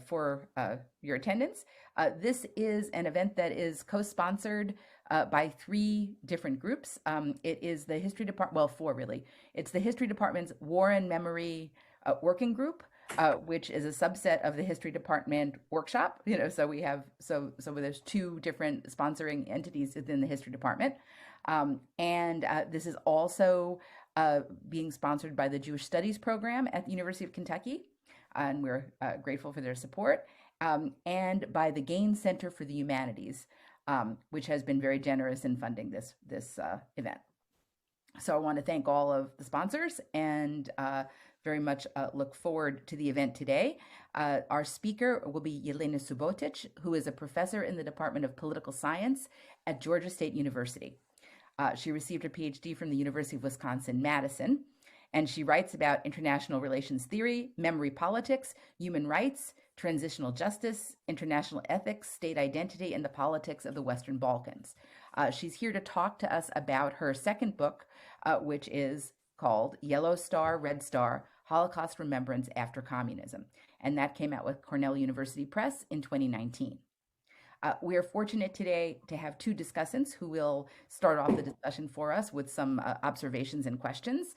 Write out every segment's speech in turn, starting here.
for your attendance. This is an event that is co-sponsored by three different groups. It is the History Department, well, four really. It's the History Department's War and Memory Working Group, which is a subset of the History Department workshop. So we have there's two different sponsoring entities within the History Department, and this is also being sponsored by the Jewish Studies program at the University of Kentucky, and we're grateful for their support, and by the Gaines Center for the Humanities, which has been very generous in funding this event. So I want to thank all of the sponsors and very much look forward to the event today. Our speaker will be Jelena Subotic, who is a professor in the Department of Political Science at Georgia State University. She received her PhD from the University of Wisconsin-Madison, and she writes about international relations theory, memory politics, human rights, transitional justice, international ethics, state identity, and the politics of the Western Balkans. She's here to talk to us about her second book, which is called Yellow Star, Red Star, Holocaust Remembrance After Communism. And that came out with Cornell University Press in 2019. We are fortunate today to have two discussants who will start off the discussion for us with some observations and questions.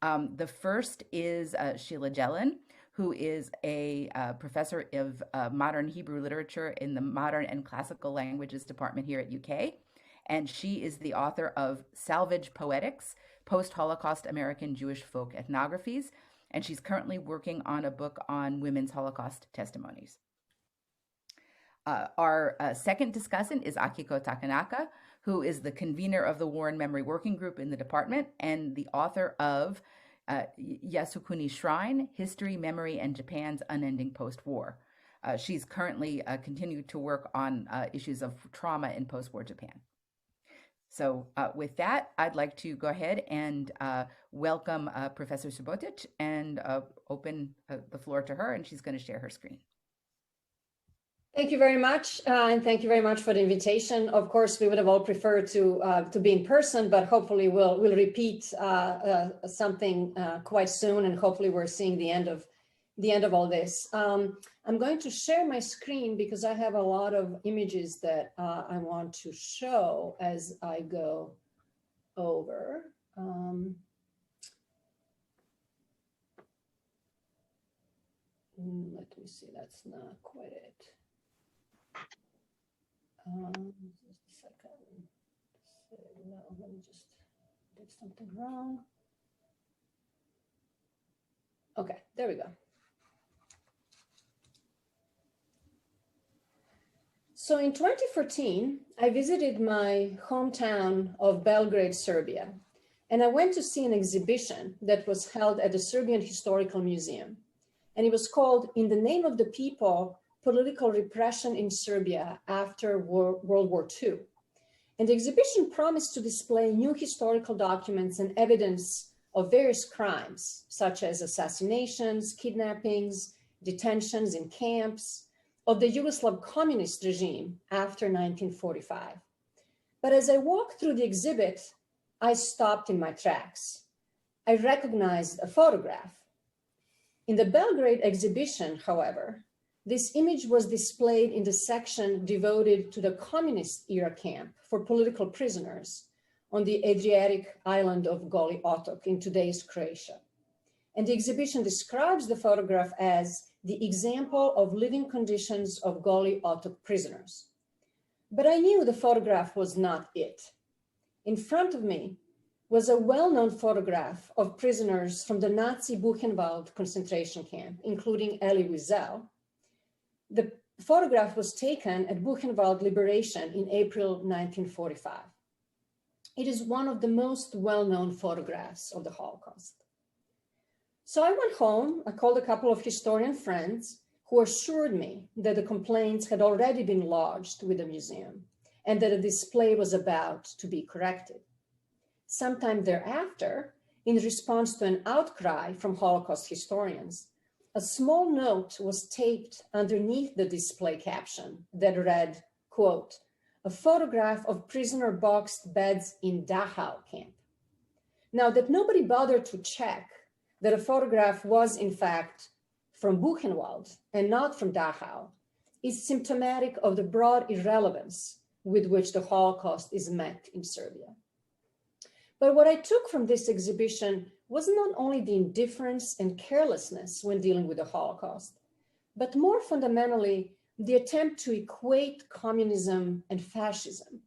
The first is Sheila Jelena, who is a professor of modern Hebrew literature in the Modern and Classical Languages Department here at UK. And she is the author of Salvage Poetics, Post-Holocaust American Jewish Folk Ethnographies, and she's currently working on a book on women's Holocaust testimonies. Our second discussant is Akiko Takanaka, who is the convener of the War and Memory Working Group in the department and the author of Yasukuni Shrine, History, Memory, and Japan's Unending Post-War. She's currently continued to work on issues of trauma in post-war Japan. So with that, I'd like to go ahead and welcome Professor Subotic and open the floor to her, and she's going to share her screen. Thank you very much, and thank you very much for the invitation. Of course, we would have all preferred to be in person, but hopefully we'll repeat something quite soon, and hopefully we're seeing the end of all this. I'm going to share my screen because I have a lot of images that I want to show as I go over. Let me see, that's not quite it. Just a second. No, let me just did something wrong. Okay, there we go. So in 2014, I visited my hometown of Belgrade, Serbia, and I went to see an exhibition that was held at the Serbian Historical Museum. And it was called In the Name of the People, Political Repression in Serbia After World War II. And the exhibition promised to display new historical documents and evidence of various crimes, such as assassinations, kidnappings, detentions in camps, of the Yugoslav communist regime after 1945. But as I walked through the exhibit, I stopped in my tracks. I recognized a photograph. In the Belgrade exhibition, however, this image was displayed in the section devoted to the communist era camp for political prisoners on the Adriatic island of Goli Otok in today's Croatia. And the exhibition describes the photograph as the example of living conditions of Goli Otok prisoners. But I knew the photograph was not it. In front of me was a well-known photograph of prisoners from the Nazi Buchenwald concentration camp, including Elie Wiesel. The photograph was taken at Buchenwald Liberation in April 1945. It is one of the most well-known photographs of the Holocaust. So I went home, I called a couple of historian friends who assured me that the complaints had already been lodged with the museum and that a display was about to be corrected. Sometime thereafter, in response to an outcry from Holocaust historians, a small note was taped underneath the display caption that read, quote, "A photograph of prisoner boxed beds in Dachau camp." Now, that nobody bothered to check that a photograph was in fact from Buchenwald and not from Dachau is symptomatic of the broad irrelevance with which the Holocaust is met in Serbia. But what I took from this exhibition was not only the indifference and carelessness when dealing with the Holocaust, but more fundamentally, the attempt to equate communism and fascism,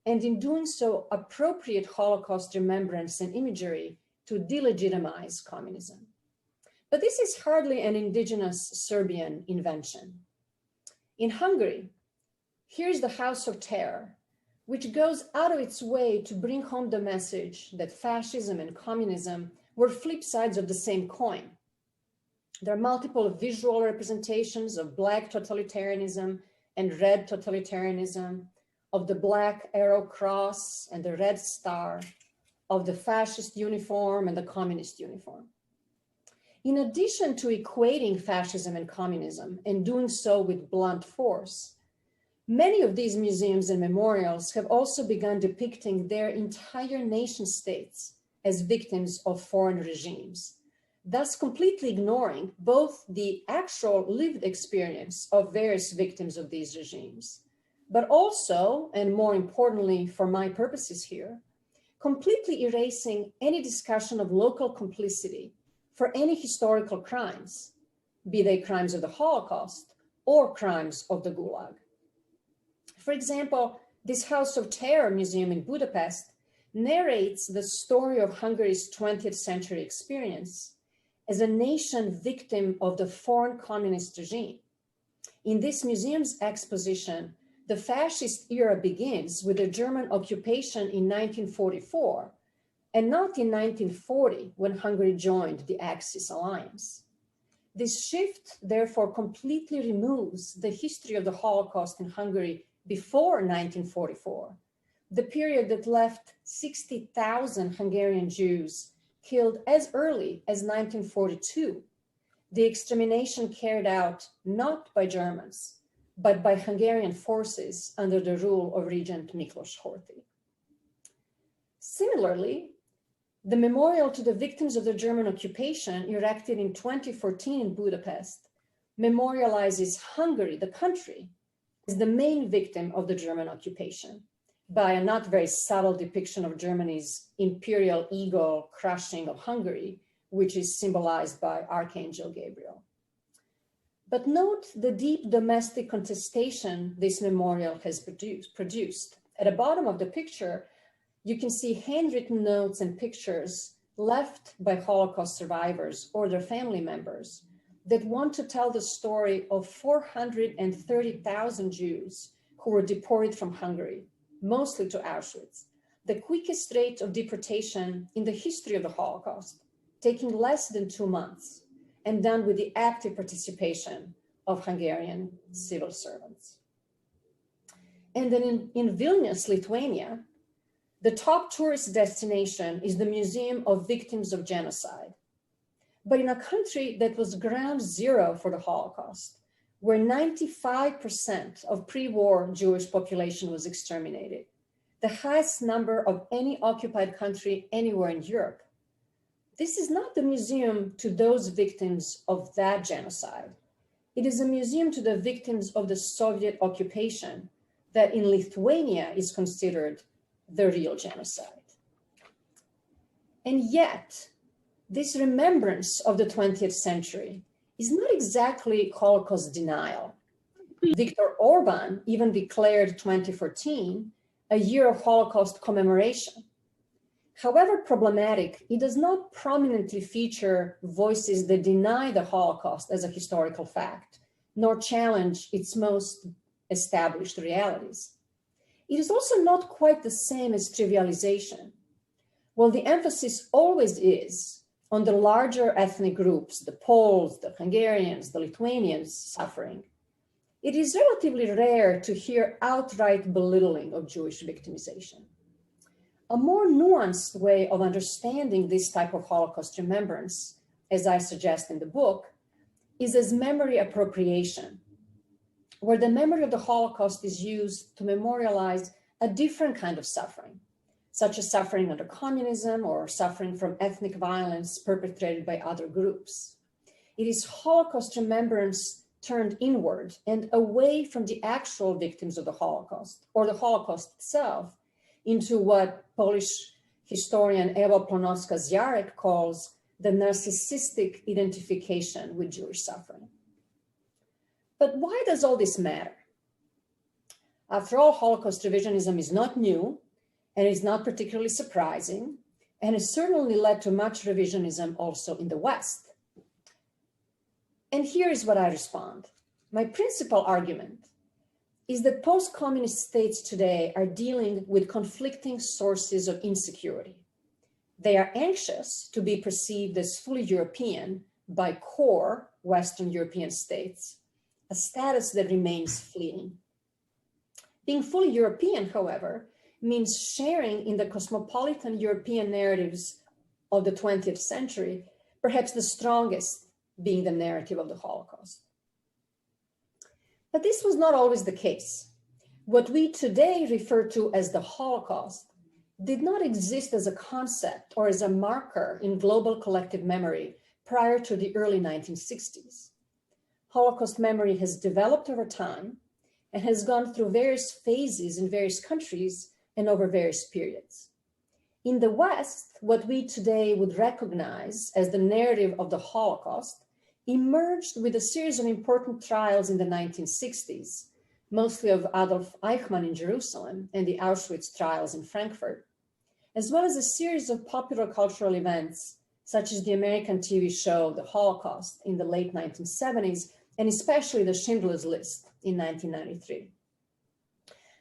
and in doing so, appropriate Holocaust remembrance and imagery to delegitimize communism. But this is hardly an indigenous Serbian invention. In Hungary, here's the House of Terror, which goes out of its way to bring home the message that fascism and communism were flip sides of the same coin. There are multiple visual representations of black totalitarianism and red totalitarianism, of the black arrow cross and the red star, of the fascist uniform and the communist uniform. In addition to equating fascism and communism and doing so with blunt force, many of these museums and memorials have also begun depicting their entire nation states as victims of foreign regimes, thus completely ignoring both the actual lived experience of various victims of these regimes, but also, and more importantly for my purposes here, completely erasing any discussion of local complicity for any historical crimes, be they crimes of the Holocaust or crimes of the Gulag. For example, this House of Terror museum in Budapest narrates the story of Hungary's 20th century experience as a nation victim of the foreign communist regime. In this museum's exposition, the fascist era begins with the German occupation in 1944, and not in 1940 when Hungary joined the Axis alliance. This shift, therefore, completely removes the history of the Holocaust in Hungary before 1944, the period that left 60,000 Hungarian Jews killed as early as 1942, the extermination carried out not by Germans, but by Hungarian forces under the rule of Regent Miklos Horthy. Similarly, the memorial to the victims of the German occupation, erected in 2014 in Budapest, memorializes Hungary, the country, as the main victim of the German occupation, by a not very subtle depiction of Germany's imperial ego crushing of Hungary, which is symbolized by Archangel Gabriel. But note the deep domestic contestation this memorial has produced. At the bottom of the picture, you can see handwritten notes and pictures left by Holocaust survivors or their family members that want to tell the story of 430,000 Jews who were deported from Hungary, mostly to Auschwitz, the quickest rate of deportation in the history of the Holocaust, taking less than 2 months, and done with the active participation of Hungarian civil servants. And then in Vilnius, Lithuania, the top tourist destination is the Museum of Victims of Genocide. But in a country that was ground zero for the Holocaust, where 95% of pre-war Jewish population was exterminated, the highest number of any occupied country anywhere in Europe, this is not the museum to those victims of that genocide. It is a museum to the victims of the Soviet occupation that in Lithuania is considered the real genocide. And yet, this remembrance of the 20th century is not exactly Holocaust denial. Viktor Orban even declared 2014 a year of Holocaust commemoration. However problematic, it does not prominently feature voices that deny the Holocaust as a historical fact, nor challenge its most established realities. It is also not quite the same as trivialization. While the emphasis always is on the larger ethnic groups, the Poles, the Hungarians, the Lithuanians suffering, it is relatively rare to hear outright belittling of Jewish victimization. A more nuanced way of understanding this type of Holocaust remembrance, as I suggest in the book, is as memory appropriation, where the memory of the Holocaust is used to memorialize a different kind of suffering, such as suffering under communism or suffering from ethnic violence perpetrated by other groups. It is Holocaust remembrance turned inward and away from the actual victims of the Holocaust or the Holocaust itself into what Polish historian Ewa Plonowska-Zjarek calls the narcissistic identification with Jewish suffering. But why does all this matter? After all, Holocaust revisionism is not new and is not particularly surprising, and has certainly led to much revisionism also in the West. And here is what I respond. My principal argument is that post-communist states today are dealing with conflicting sources of insecurity. They are anxious to be perceived as fully European by core Western European states, a status that remains fleeting. Being fully European, however, means sharing in the cosmopolitan European narratives of the 20th century, perhaps the strongest being the narrative of the Holocaust. But this was not always the case. What we today refer to as the Holocaust did not exist as a concept or as a marker in global collective memory prior to the early 1960s. Holocaust memory has developed over time and has gone through various phases in various countries and over various periods. In the West, what we today would recognize as the narrative of the Holocaust emerged with a series of important trials in the 1960s, mostly of Adolf Eichmann in Jerusalem and the Auschwitz trials in Frankfurt, as well as a series of popular cultural events, such as the American TV show The Holocaust in the late 1970s, and especially the Schindler's List in 1993,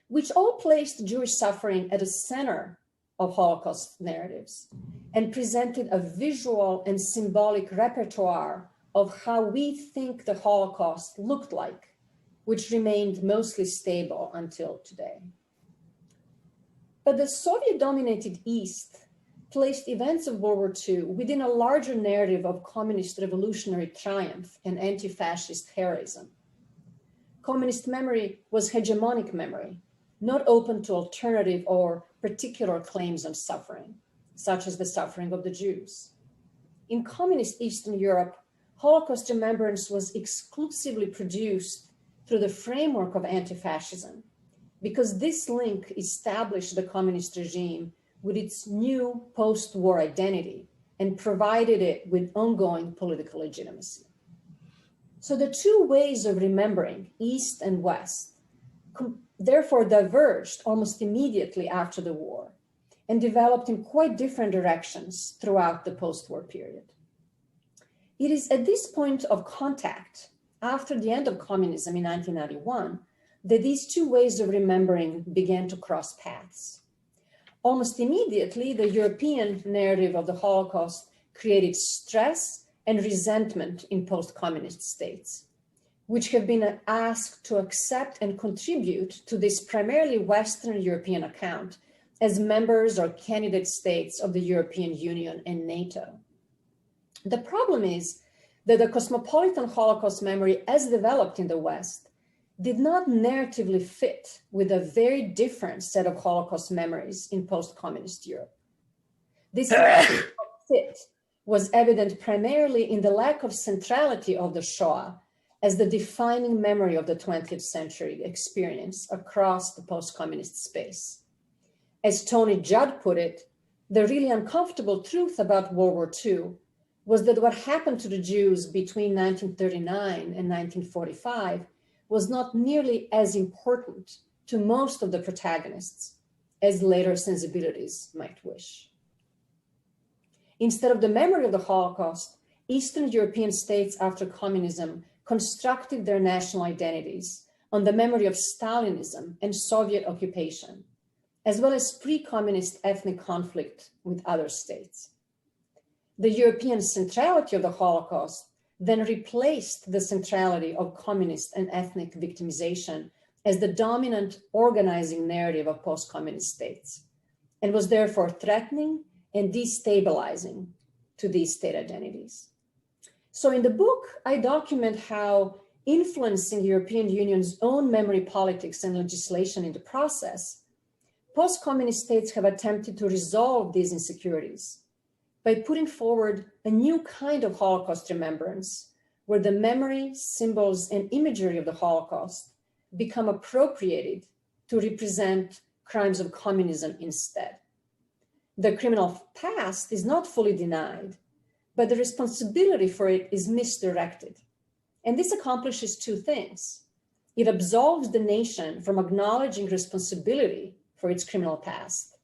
which all placed Jewish suffering at the center of Holocaust narratives and presented a visual and symbolic repertoire of how we think the Holocaust looked like, which remained mostly stable until today. But the Soviet-dominated East placed events of World War II within a larger narrative of communist revolutionary triumph and anti-fascist heroism. Communist memory was hegemonic memory, not open to alternative or particular claims on suffering, such as the suffering of the Jews. In communist Eastern Europe, Holocaust remembrance was exclusively produced through the framework of anti-fascism, because this link established the communist regime with its new post-war identity and provided it with ongoing political legitimacy. So the two ways of remembering, East and West, therefore diverged almost immediately after the war and developed in quite different directions throughout the post-war period. It is at this point of contact, after the end of communism in 1991, that these two ways of remembering began to cross paths. Almost immediately, the European narrative of the Holocaust created stress and resentment in post-communist states, which have been asked to accept and contribute to this primarily Western European account as members or candidate states of the European Union and NATO. The problem is that the cosmopolitan Holocaust memory as developed in the West did not narratively fit with a very different set of Holocaust memories in post-communist Europe. This lack of fit was evident primarily in the lack of centrality of the Shoah as the defining memory of the 20th century experience across the post-communist space. As Tony Judd put it, the really uncomfortable truth about World War II was that what happened to the Jews between 1939 and 1945 was not nearly as important to most of the protagonists as later sensibilities might wish. Instead of the memory of the Holocaust, Eastern European states after communism constructed their national identities on the memory of Stalinism and Soviet occupation, as well as pre-communist ethnic conflict with other states. The European centrality of the Holocaust then replaced the centrality of communist and ethnic victimization as the dominant organizing narrative of post-communist states, and was therefore threatening and destabilizing to these state identities. So in the book, I document how influencing European Union's own memory politics and legislation in the process, post-communist states have attempted to resolve these insecurities by putting forward a new kind of Holocaust remembrance where the memory, symbols, and imagery of the Holocaust become appropriated to represent crimes of communism instead. The criminal past is not fully denied, but the responsibility for it is misdirected. And this accomplishes two things. It absolves the nation from acknowledging responsibility for its criminal past,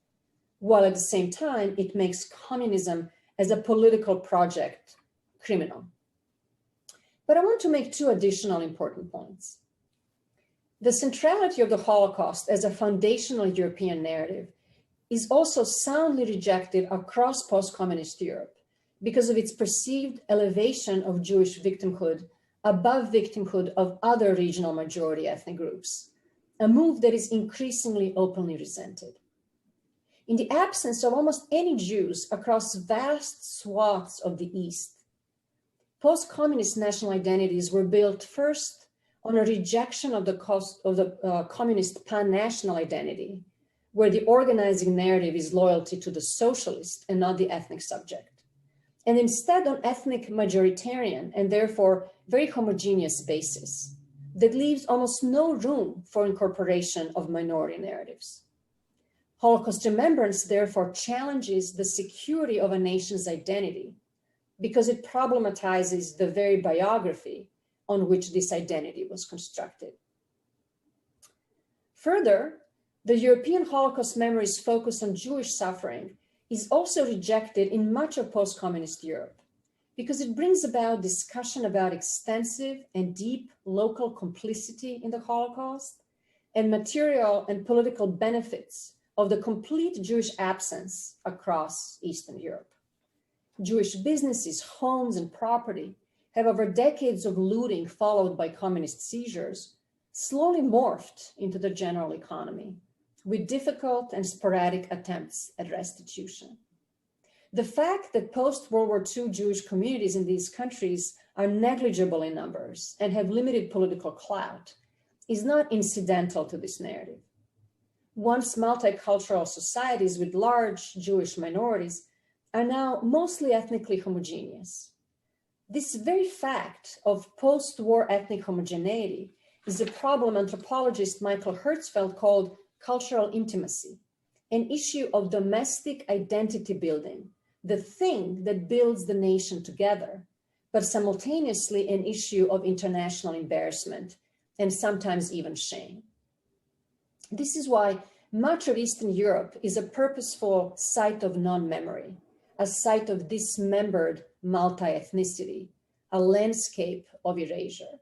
while at the same time, it makes communism as a political project criminal. But I want to make two additional important points. The centrality of the Holocaust as a foundational European narrative is also soundly rejected across post-communist Europe because of its perceived elevation of Jewish victimhood above victimhood of other regional majority ethnic groups, a move that is increasingly openly resented. In the absence of almost any Jews across vast swaths of the East, post-communist national identities were built first on a rejection of the communist pan-national identity, where the organizing narrative is loyalty to the socialist and not the ethnic subject, and instead on ethnic majoritarian and therefore very homogeneous basis that leaves almost no room for incorporation of minority narratives. Holocaust remembrance therefore challenges the security of a nation's identity because it problematizes the very biography on which this identity was constructed. Further, the European Holocaust memory's focus on Jewish suffering is also rejected in much of post-communist Europe because it brings about discussion about extensive and deep local complicity in the Holocaust and material and political benefits of the complete Jewish absence across Eastern Europe. Jewish businesses, homes, and property have over decades of looting followed by communist seizures slowly morphed into the general economy with difficult and sporadic attempts at restitution. The fact that post-World War II Jewish communities in these countries are negligible in numbers and have limited political clout is not incidental to this narrative. Once multicultural societies with large Jewish minorities are now mostly ethnically homogeneous. This very fact of post-war ethnic homogeneity is a problem anthropologist Michael Herzfeld called cultural intimacy, an issue of domestic identity building, the thing that builds the nation together, but simultaneously an issue of international embarrassment and sometimes even shame. This is why much of Eastern Europe is a purposeful site of non-memory, a site of dismembered multi-ethnicity, a landscape of erasure.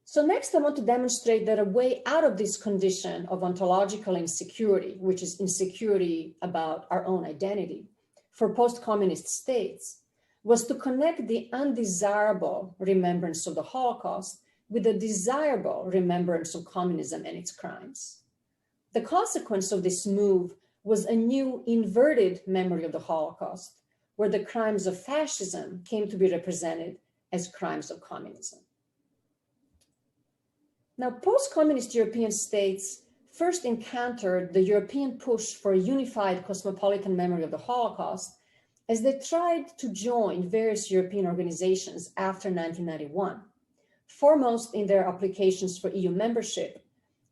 So next, I want to demonstrate that a way out of this condition of ontological insecurity, which is insecurity about our own identity, for post-communist states, was to connect the undesirable remembrance of the Holocaust with the desirable remembrance of communism and its crimes. The consequence of this move was a new inverted memory of the Holocaust, where the crimes of fascism came to be represented as crimes of communism. Now, post-communist European states first encountered the European push for a unified cosmopolitan memory of the Holocaust as they tried to join various European organizations after 1991, foremost in their applications for EU membership,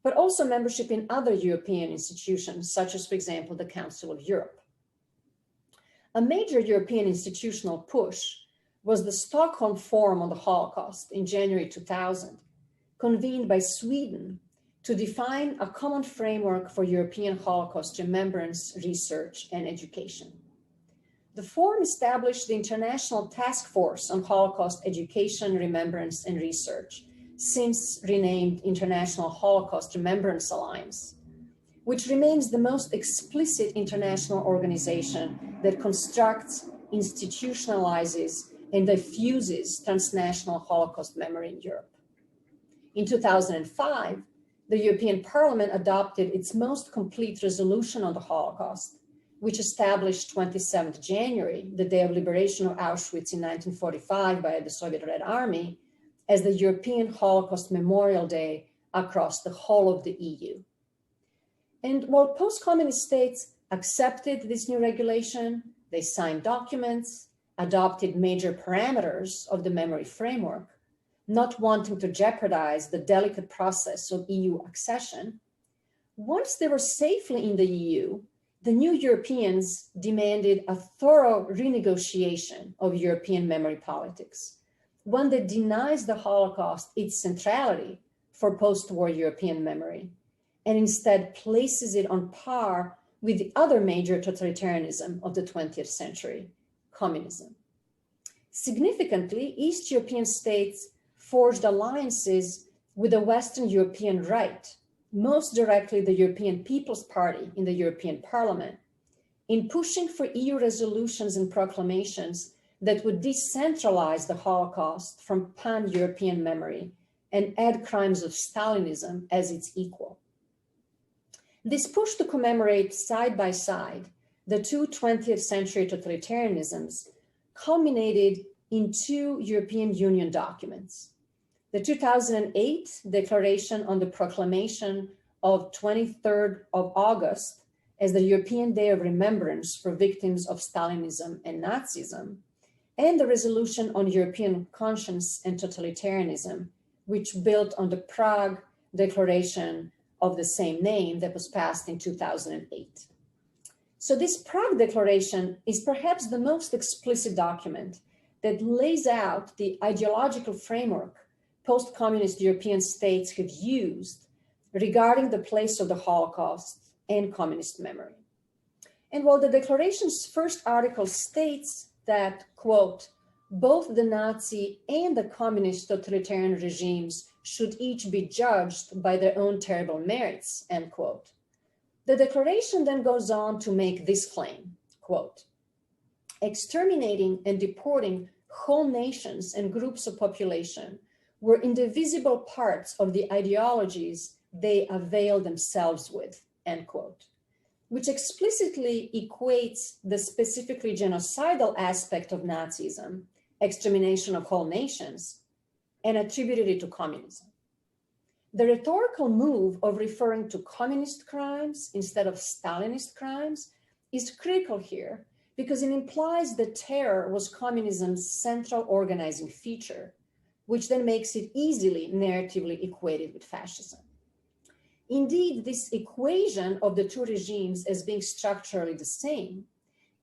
but also membership in other European institutions, such as, for example, the Council of Europe. A major European institutional push was the Stockholm Forum on the Holocaust in January 2000, convened by Sweden to define a common framework for European Holocaust remembrance, research, and education. The forum established the International Task Force on Holocaust Education, Remembrance, and Research, since renamed International Holocaust Remembrance Alliance, which remains the most explicit international organization that constructs, institutionalizes, and diffuses transnational Holocaust memory in Europe. In 2005, the European Parliament adopted its most complete resolution on the Holocaust, which established 27th January, the day of liberation of Auschwitz in 1945 by the Soviet Red Army, as the European Holocaust Memorial Day across the whole of the EU. And while post-communist states accepted this new regulation, they signed documents, adopted major parameters of the memory framework, not wanting to jeopardize the delicate process of EU accession, once they were safely in the EU, the new Europeans demanded a thorough renegotiation of European memory politics, one that denies the Holocaust its centrality for post-war European memory, and instead places it on par with the other major totalitarianism of the 20th century, communism. Significantly, East European states forged alliances with the Western European right, most directly the European People's Party in the European Parliament, in pushing for EU resolutions and proclamations that would decentralize the Holocaust from pan-European memory and add crimes of Stalinism as its equal. This push to commemorate side by side the two 20th century totalitarianisms culminated in two European Union documents. The 2008 Declaration on the Proclamation of 23rd of August as the European Day of Remembrance for Victims of Stalinism and Nazism, and the Resolution on European Conscience and Totalitarianism, which built on the Prague Declaration of the same name that was passed in 2008. So this Prague Declaration is perhaps the most explicit document that lays out the ideological framework post-communist European states have used regarding the place of the Holocaust and communist memory. And while the declaration's first article states that, quote, both the Nazi and the communist totalitarian regimes should each be judged by their own terrible merits, end quote, the declaration then goes on to make this claim, quote, exterminating and deporting whole nations and groups of population were indivisible parts of the ideologies they avail themselves with, end quote, which explicitly equates the specifically genocidal aspect of Nazism, extermination of whole nations, and attributed it to communism. The rhetorical move of referring to communist crimes instead of Stalinist crimes is critical here because it implies that terror was communism's central organizing feature, which then makes it easily narratively equated with fascism. Indeed, this equation of the two regimes as being structurally the same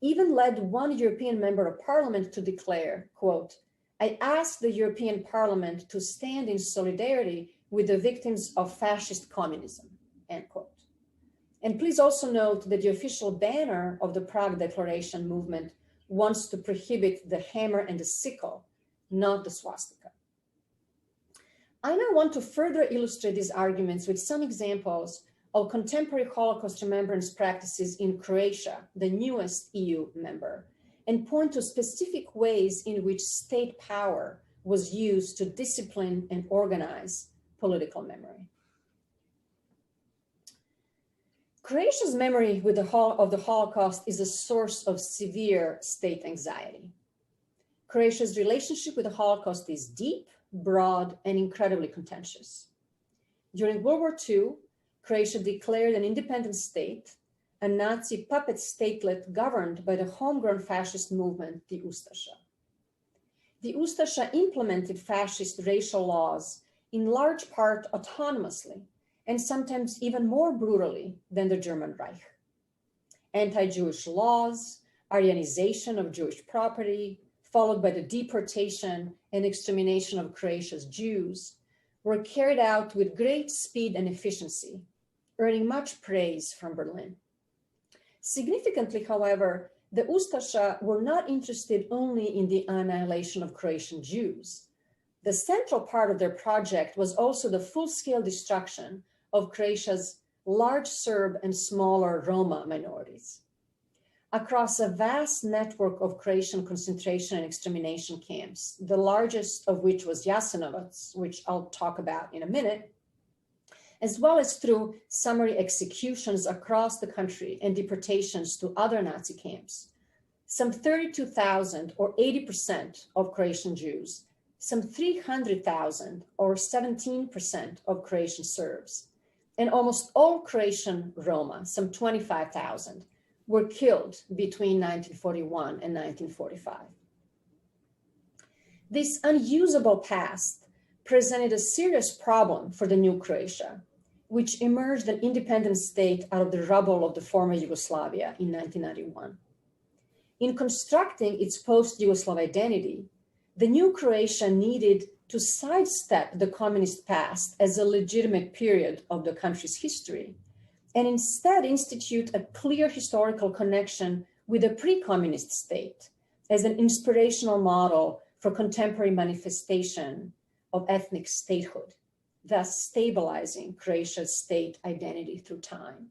even led one European member of parliament to declare, quote, I ask the European Parliament to stand in solidarity with the victims of fascist communism, end quote. And please also note that the official banner of the Prague Declaration movement wants to prohibit the hammer and the sickle, not the swastika. I now want to further illustrate these arguments with some examples of contemporary Holocaust remembrance practices in Croatia, the newest EU member, and point to specific ways in which state power was used to discipline and organize political memory. Croatia's memory of the Holocaust is a source of severe state anxiety. Croatia's relationship with the Holocaust is deep, broad, and incredibly contentious. During World War II, Croatia declared an independent state, a Nazi puppet statelet governed by the homegrown fascist movement, the Ustasha. The Ustasha implemented fascist racial laws in large part autonomously, and sometimes even more brutally than the German Reich. Anti-Jewish laws, Aryanization of Jewish property, followed by the deportation and extermination of Croatia's Jews, were carried out with great speed and efficiency, earning much praise from Berlin. Significantly, however, the Ustasha were not interested only in the annihilation of Croatian Jews. The central part of their project was also the full-scale destruction of Croatia's large Serb and smaller Roma minorities. Across a vast network of Croatian concentration and extermination camps, the largest of which was Jasenovac, which I'll talk about in a minute, as well as through summary executions across the country and deportations to other Nazi camps, some 32,000 or 80% of Croatian Jews, some 300,000 or 17% of Croatian Serbs, and almost all Croatian Roma, some 25,000, were killed between 1941 and 1945. This unusable past presented a serious problem for the new Croatia, which emerged an independent state out of the rubble of the former Yugoslavia in 1991. In constructing its post-Yugoslav identity, the new Croatia needed to sidestep the communist past as a legitimate period of the country's history, and instead institute a clear historical connection with a pre-communist state as an inspirational model for contemporary manifestation of ethnic statehood, thus stabilizing Croatia's state identity through time.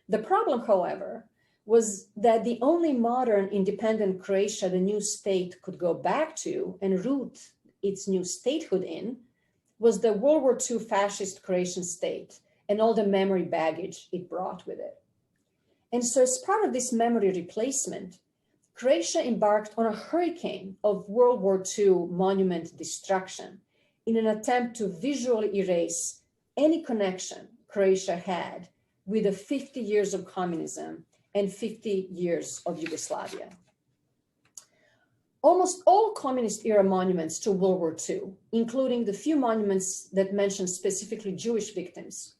The problem, however, was that the only modern independent Croatia the new state could go back to and root its new statehood in was the World War II fascist Croatian state and all the memory baggage it brought with it. And so as part of this memory replacement, Croatia embarked on a hurricane of World War II monument destruction in an attempt to visually erase any connection Croatia had with the 50 years of communism and 50 years of Yugoslavia. Almost all communist-era monuments to World War II, including the few monuments that mention specifically Jewish victims,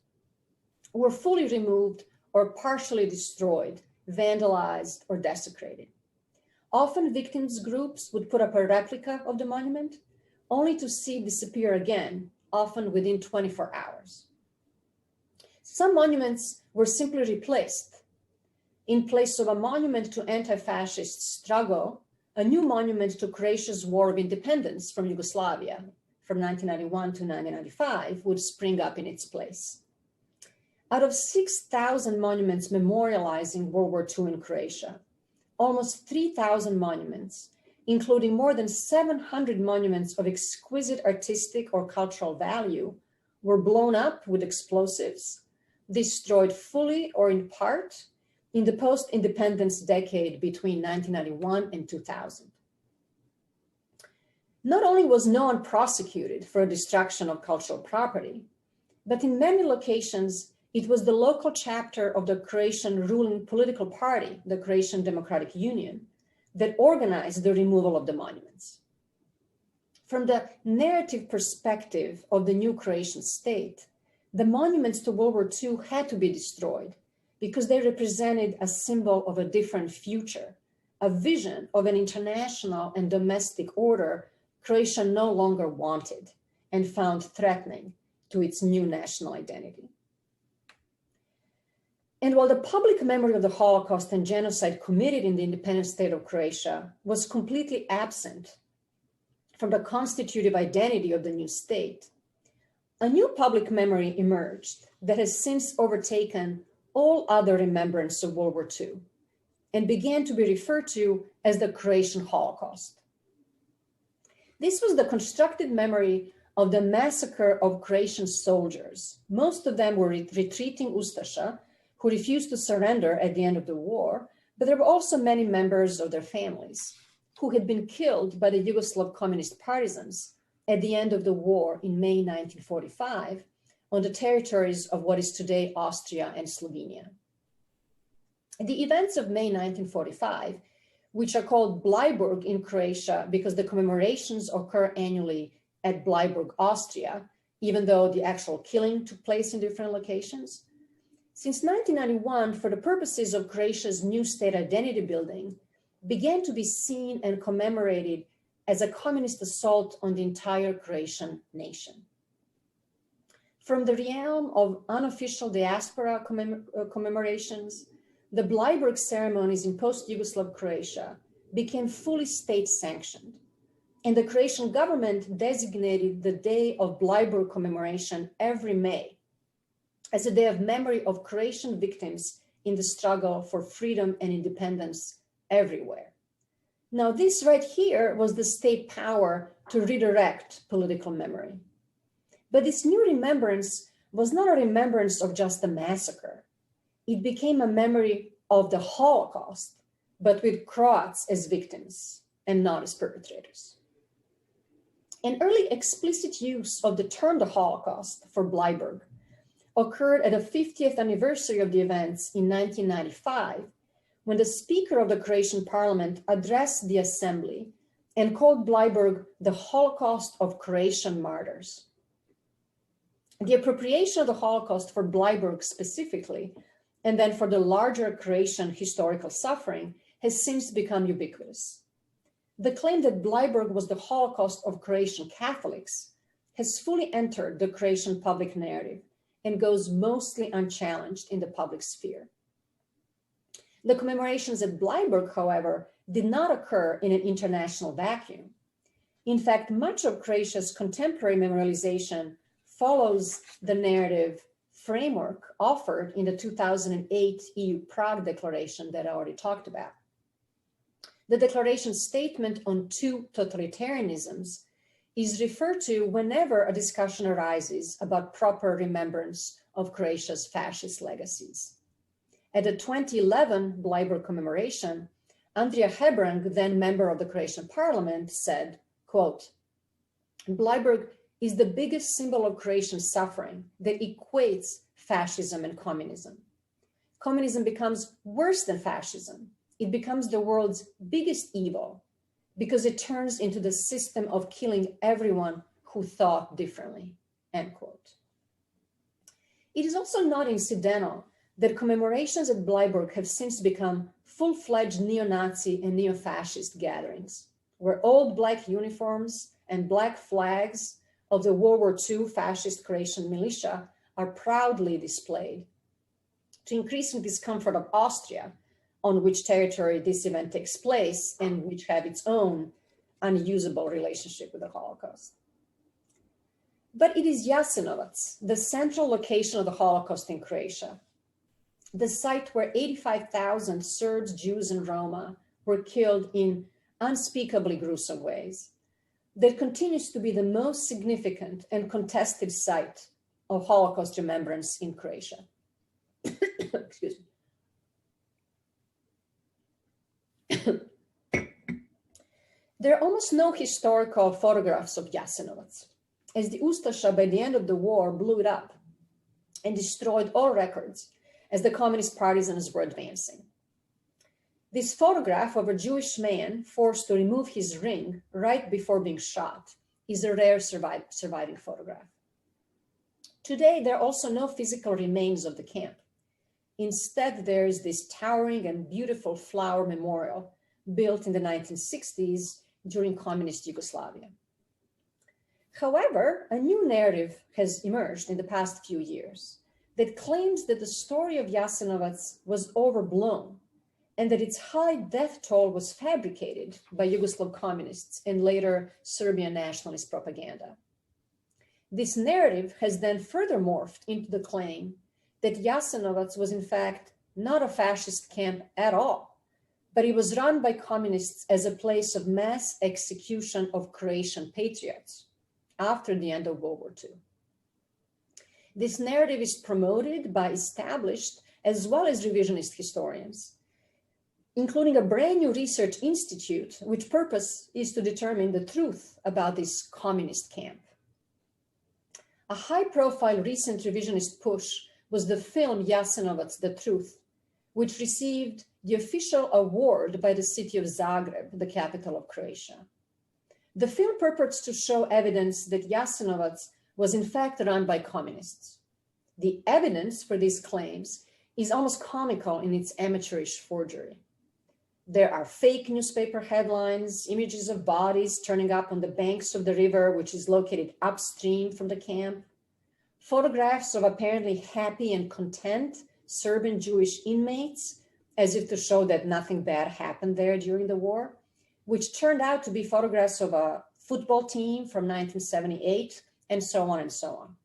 were fully removed or partially destroyed, vandalized, or desecrated. Often victims' groups would put up a replica of the monument, only to see it disappear again, often within 24 hours. Some monuments were simply replaced. In place of a monument to anti-fascist struggle, a new monument to Croatia's War of Independence from Yugoslavia from 1991 to 1995 would spring up in its place. Out of 6,000 monuments memorializing World War II in Croatia, almost 3,000 monuments, including more than 700 monuments of exquisite artistic or cultural value, were blown up with explosives, destroyed fully or in part in the post-independence decade between 1991 and 2000. Not only was no one prosecuted for destruction of cultural property, but in many locations, it was the local chapter of the Croatian ruling political party, the Croatian Democratic Union, that organized the removal of the monuments. From the narrative perspective of the new Croatian state, the monuments to World War II had to be destroyed because they represented a symbol of a different future, a vision of an international and domestic order Croatia no longer wanted and found threatening to its new national identity. And while the public memory of the Holocaust and genocide committed in the independent state of Croatia was completely absent from the constitutive identity of the new state, a new public memory emerged that has since overtaken all other remembrance of World War II and began to be referred to as the Croatian Holocaust. This was the constructed memory of the massacre of Croatian soldiers. Most of them were retreating Ustasha who refused to surrender at the end of the war, but there were also many members of their families who had been killed by the Yugoslav communist partisans at the end of the war in May 1945 on the territories of what is today Austria and Slovenia. The events of May 1945, which are called Bleiburg in Croatia because the commemorations occur annually at Bleiburg, Austria, even though the actual killing took place in different locations. Since 1991, for the purposes of Croatia's new state identity building, began to be seen and commemorated as a communist assault on the entire Croatian nation. From the realm of unofficial diaspora commemorations, the Bleiburg ceremonies in post-Yugoslav Croatia became fully state-sanctioned, and the Croatian government designated the day of Bleiburg commemoration every May as a day of memory of Croatian victims in the struggle for freedom and independence everywhere. Now, this right here was the state power to redirect political memory. But this new remembrance was not a remembrance of just the massacre. It became a memory of the Holocaust, but with Croats as victims and not as perpetrators. An early explicit use of the term the Holocaust for Bleiburg occurred at the 50th anniversary of the events in 1995, when the Speaker of the Croatian Parliament addressed the Assembly and called Bleiburg the Holocaust of Croatian martyrs. The appropriation of the Holocaust for Bleiburg specifically, and then for the larger Croatian historical suffering, has since become ubiquitous. The claim that Bleiburg was the Holocaust of Croatian Catholics has fully entered the Croatian public narrative and goes mostly unchallenged in the public sphere. The commemorations at Bleiburg, however, did not occur in an international vacuum. In fact, much of Croatia's contemporary memorialization follows the narrative framework offered in the 2008 EU Prague Declaration that I already talked about. The declaration's statement on two totalitarianisms is referred to whenever a discussion arises about proper remembrance of Croatia's fascist legacies. At the 2011 Bleiburg commemoration, Andrija Hebrang, then member of the Croatian parliament, said, quote, "Bleiburg is the biggest symbol of Croatian suffering that equates fascism and communism. Communism becomes worse than fascism. It becomes the world's biggest evil because it turns into the system of killing everyone who thought differently," end quote. It is also not incidental that commemorations at Bleiburg have since become full-fledged neo-Nazi and neo-fascist gatherings, where old black uniforms and black flags of the World War II fascist Croatian militia are proudly displayed. To increasing discomfort of Austria, on which territory this event takes place and which have its own unusable relationship with the Holocaust. But it is Jasenovac, the central location of the Holocaust in Croatia, the site where 85,000 Serbs, Jews, and Roma were killed in unspeakably gruesome ways, that continues to be the most significant and contested site of Holocaust remembrance in Croatia. Excuse me. There are almost no historical photographs of Jasenovac, as the Ustasha by the end of the war blew it up and destroyed all records as the communist partisans were advancing. This photograph of a Jewish man forced to remove his ring right before being shot is a rare surviving photograph. Today, there are also no physical remains of the camp. Instead, there is this towering and beautiful flower memorial built in the 1960s during communist Yugoslavia. However, a new narrative has emerged in the past few years that claims that the story of Jasenovac was overblown and that its high death toll was fabricated by Yugoslav communists and later Serbian nationalist propaganda. This narrative has then further morphed into the claim that Jasenovac was in fact not a fascist camp at all, but it was run by communists as a place of mass execution of Croatian patriots after the end of World War II. This narrative is promoted by established as well as revisionist historians, including a brand new research institute, which purpose is to determine the truth about this communist camp. A high-profile recent revisionist push was the film Jasenovac, The Truth, which received the official award by the city of Zagreb, the capital of Croatia. The film purports to show evidence that Jasenovac was in fact run by communists. The evidence for these claims is almost comical in its amateurish forgery. There are fake newspaper headlines, images of bodies turning up on the banks of the river, which is located upstream from the camp, photographs of apparently happy and content Serbian Jewish inmates, as if to show that nothing bad happened there during the war, which turned out to be photographs of a football team from 1978, and so on and so on.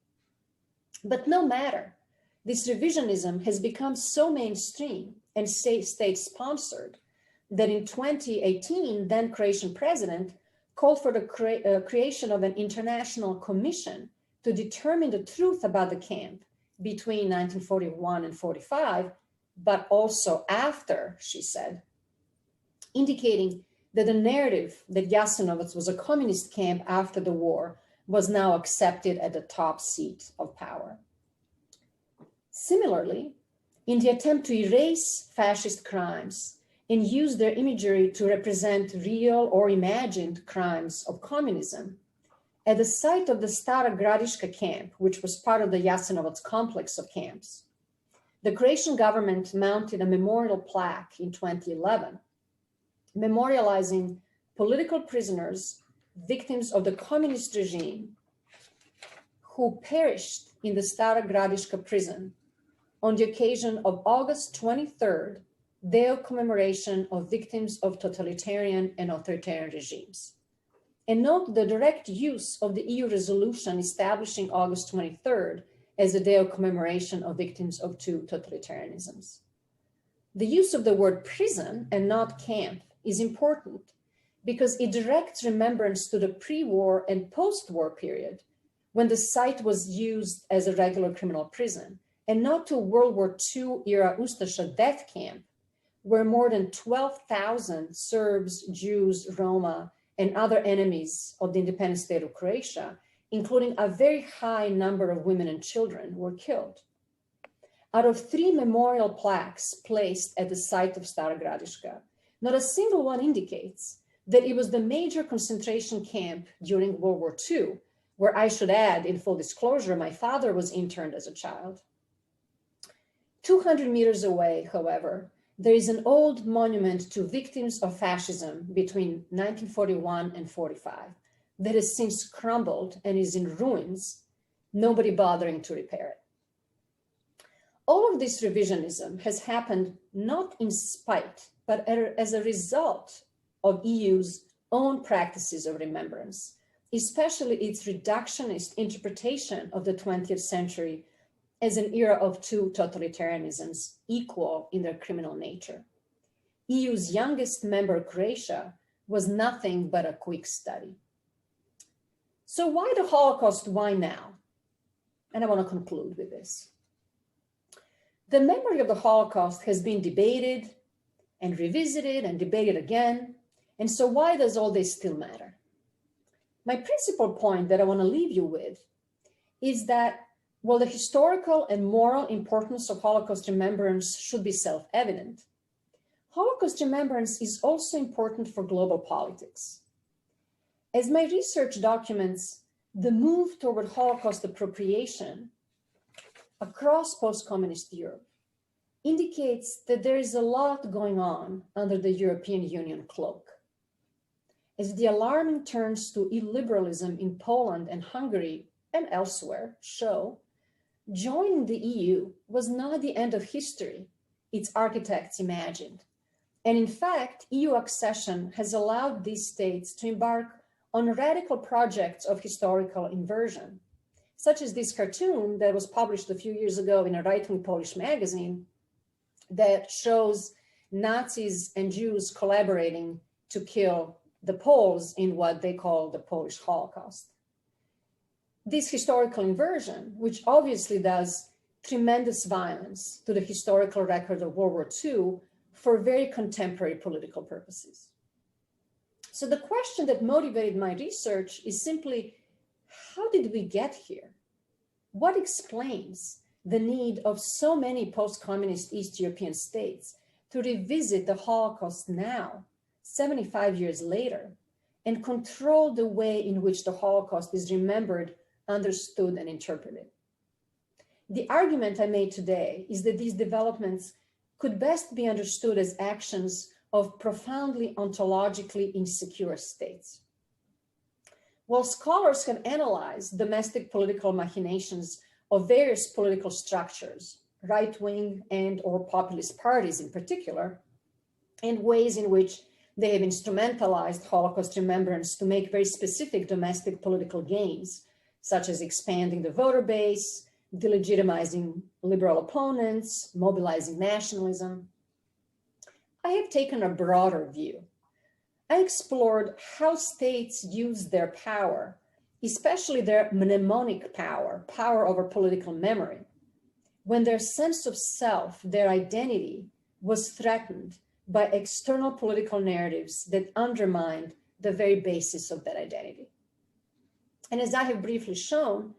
But no matter, this revisionism has become so mainstream and state-sponsored that in 2018, then Croatian president called for the creation of an international commission to determine the truth about the camp between 1941 and 45, but also after, she said, indicating that the narrative that Jasenovac was a communist camp after the war was now accepted at the top seat of power. Similarly, in the attempt to erase fascist crimes and used their imagery to represent real or imagined crimes of communism. At the site of the Stara Gradiška camp, which was part of the Jasenovac complex of camps, the Croatian government mounted a memorial plaque in 2011, memorializing political prisoners, victims of the communist regime, who perished in the Stara Gradiška prison on the occasion of August 23rd, Day of Commemoration of Victims of Totalitarian and Authoritarian Regimes. And note the direct use of the EU resolution establishing August 23rd as a day of commemoration of victims of two totalitarianisms. The use of the word prison and not camp is important because it directs remembrance to the pre-war and post-war period when the site was used as a regular criminal prison, and not to World War II era Ustasha death camp, where more than 12,000 Serbs, Jews, Roma, and other enemies of the independent state of Croatia, including a very high number of women and children, were killed. Out of 3 memorial plaques placed at the site of Stara Gradiška, not a single one indicates that it was the major concentration camp during World War II, where I should add, in full disclosure, my father was interned as a child. 200 meters away, however, there is an old monument to victims of fascism between 1941 and 45 that has since crumbled and is in ruins, nobody bothering to repair it. All of this revisionism has happened not in spite, but as a result of EU's own practices of remembrance, especially its reductionist interpretation of the 20th century as an era of two totalitarianisms equal in their criminal nature. EU's youngest member, Croatia, was nothing but a quick study. So why the Holocaust? Why now? And I want to conclude with this. The memory of the Holocaust has been debated and revisited and debated again. And so why does all this still matter? My principal point that I want to leave you with is that while the historical and moral importance of Holocaust remembrance should be self-evident, Holocaust remembrance is also important for global politics. As my research documents, the move toward Holocaust appropriation across post-communist Europe indicates that there is a lot going on under the European Union cloak. As the alarming turns to illiberalism in Poland and Hungary and elsewhere show, joining the EU was not the end of history its architects imagined. And in fact, EU accession has allowed these states to embark on radical projects of historical inversion, such as this cartoon that was published a few years ago in a right-wing Polish magazine that shows Nazis and Jews collaborating to kill the Poles in what they call the Polish Holocaust. This historical inversion, which obviously does tremendous violence to the historical record of World War II for very contemporary political purposes. So the question that motivated my research is simply, how did we get here? What explains the need of so many post-communist East European states to revisit the Holocaust now, 75 years later, and control the way in which the Holocaust is remembered, understood, and interpreted? The argument I made today is that these developments could best be understood as actions of profoundly ontologically insecure states. While scholars have analyzed domestic political machinations of various political structures, right-wing and or populist parties in particular, and ways in which they have instrumentalized Holocaust remembrance to make very specific domestic political gains, such as expanding the voter base, delegitimizing liberal opponents, mobilizing nationalism, I have taken a broader view. I explored how states use their power, especially their mnemonic power, power over political memory, when their sense of self, their identity, was threatened by external political narratives that undermined the very basis of that identity. And as I have briefly shown,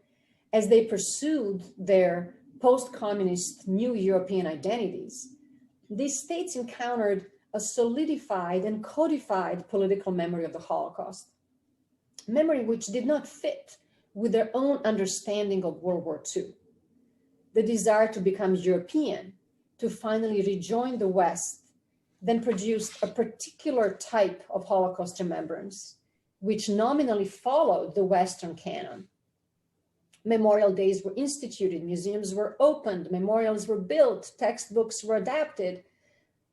as they pursued their post-communist new European identities, these states encountered a solidified and codified political memory of the Holocaust, memory which did not fit with their own understanding of World War II. The desire to become European, to finally rejoin the West, then produced a particular type of Holocaust remembrance, which nominally followed the Western canon. Memorial days were instituted, museums were opened, memorials were built, textbooks were adapted,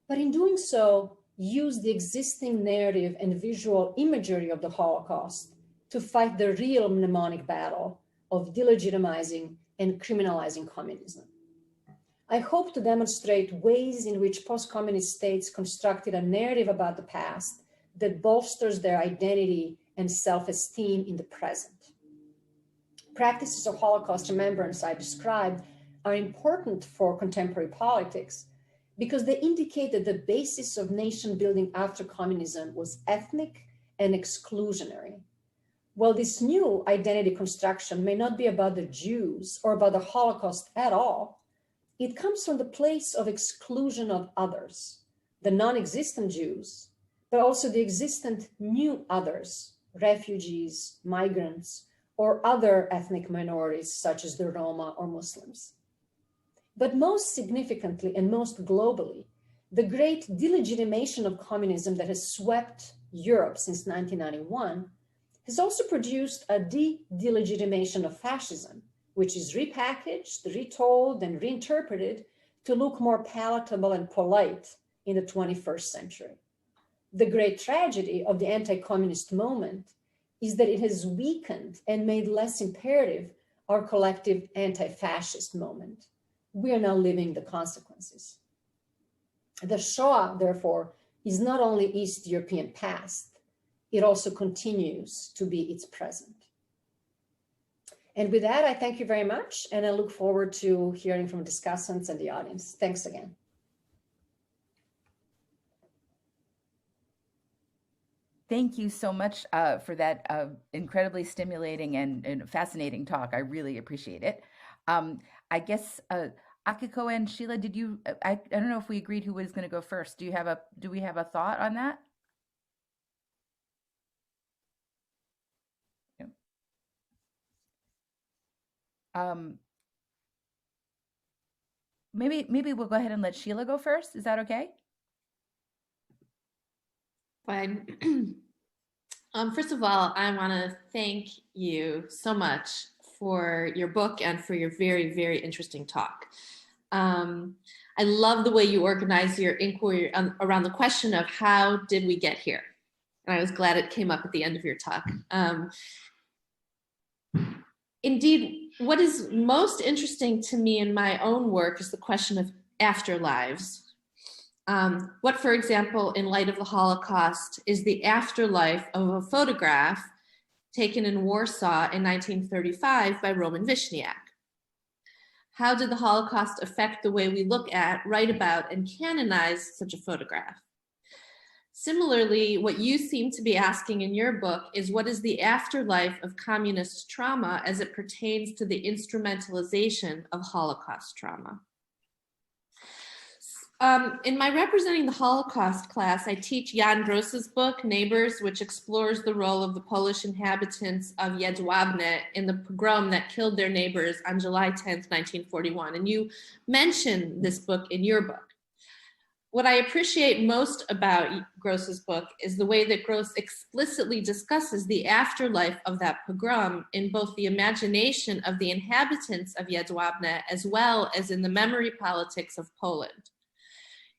but in doing so, used the existing narrative and visual imagery of the Holocaust to fight the real mnemonic battle of delegitimizing and criminalizing communism. I hope to demonstrate ways in which post-communist states constructed a narrative about the past that bolsters their identity and self-esteem in the present. Practices of Holocaust remembrance I described are important for contemporary politics because they indicate that the basis of nation building after communism was ethnic and exclusionary. While this new identity construction may not be about the Jews or about the Holocaust at all, it comes from the place of exclusion of others, the non-existent Jews, but also the existent new others, refugees, migrants, or other ethnic minorities such as the Roma or Muslims. But most significantly and most globally, the great delegitimation of communism that has swept Europe since 1991 has also produced a de-delegitimation of fascism, which is repackaged, retold, and reinterpreted to look more palatable and polite in the 21st century. The great tragedy of the anti-communist movement is that it has weakened and made less imperative our collective anti-fascist moment. We are now living the consequences. The Shoah, therefore, is not only East European past, it also continues to be its present. And with that, I thank you very much, and I look forward to hearing from discussants and the audience. Thanks again. Thank you so much for that incredibly stimulating and fascinating talk. I really appreciate it. I guess Akiko and Sheila, did you? I don't know if we agreed who was going to go first. Do we have a thought on that? Yeah. Maybe we'll go ahead and let Sheila go first. Is that okay? Fine. First of all, I want to thank you so much for your book and for your very, very interesting talk. I love the way you organize your inquiry around the question of how did we get here? And I was glad it came up at the end of your talk. Indeed, what is most interesting to me in my own work is the question of afterlives. What, for example, in light of the Holocaust, is the afterlife of a photograph taken in Warsaw in 1935 by Roman Vishniak? How did the Holocaust affect the way we look at, write about, and canonize such a photograph? Similarly, what you seem to be asking in your book is what is the afterlife of communist trauma as it pertains to the instrumentalization of Holocaust trauma? In my Representing the Holocaust class, I teach Jan Gross's book, Neighbors, which explores the role of the Polish inhabitants of Jedwabne in the pogrom that killed their neighbors on July 10th, 1941. And you mention this book in your book. What I appreciate most about Gross's book is the way that Gross explicitly discusses the afterlife of that pogrom in both the imagination of the inhabitants of Jedwabne as well as in the memory politics of Poland.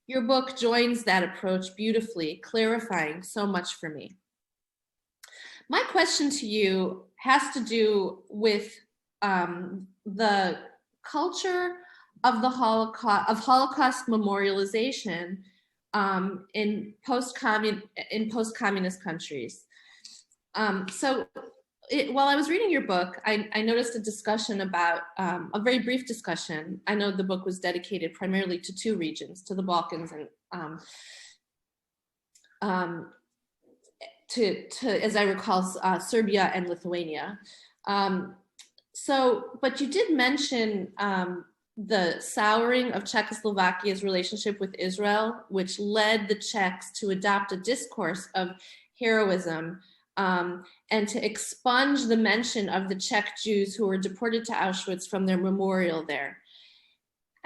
Your book joins that approach beautifully, clarifying so much for me. My question to you has to do with the culture of the Holocaust memorialization in post-communist countries. While I was reading your book, I noticed a discussion about, a very brief discussion. I know the book was dedicated primarily to two regions, to the Balkans and as I recall, Serbia and Lithuania. But you did mention the souring of Czechoslovakia's relationship with Israel, which led the Czechs to adopt a discourse of heroism and to expunge the mention of the Czech Jews who were deported to Auschwitz from their memorial there.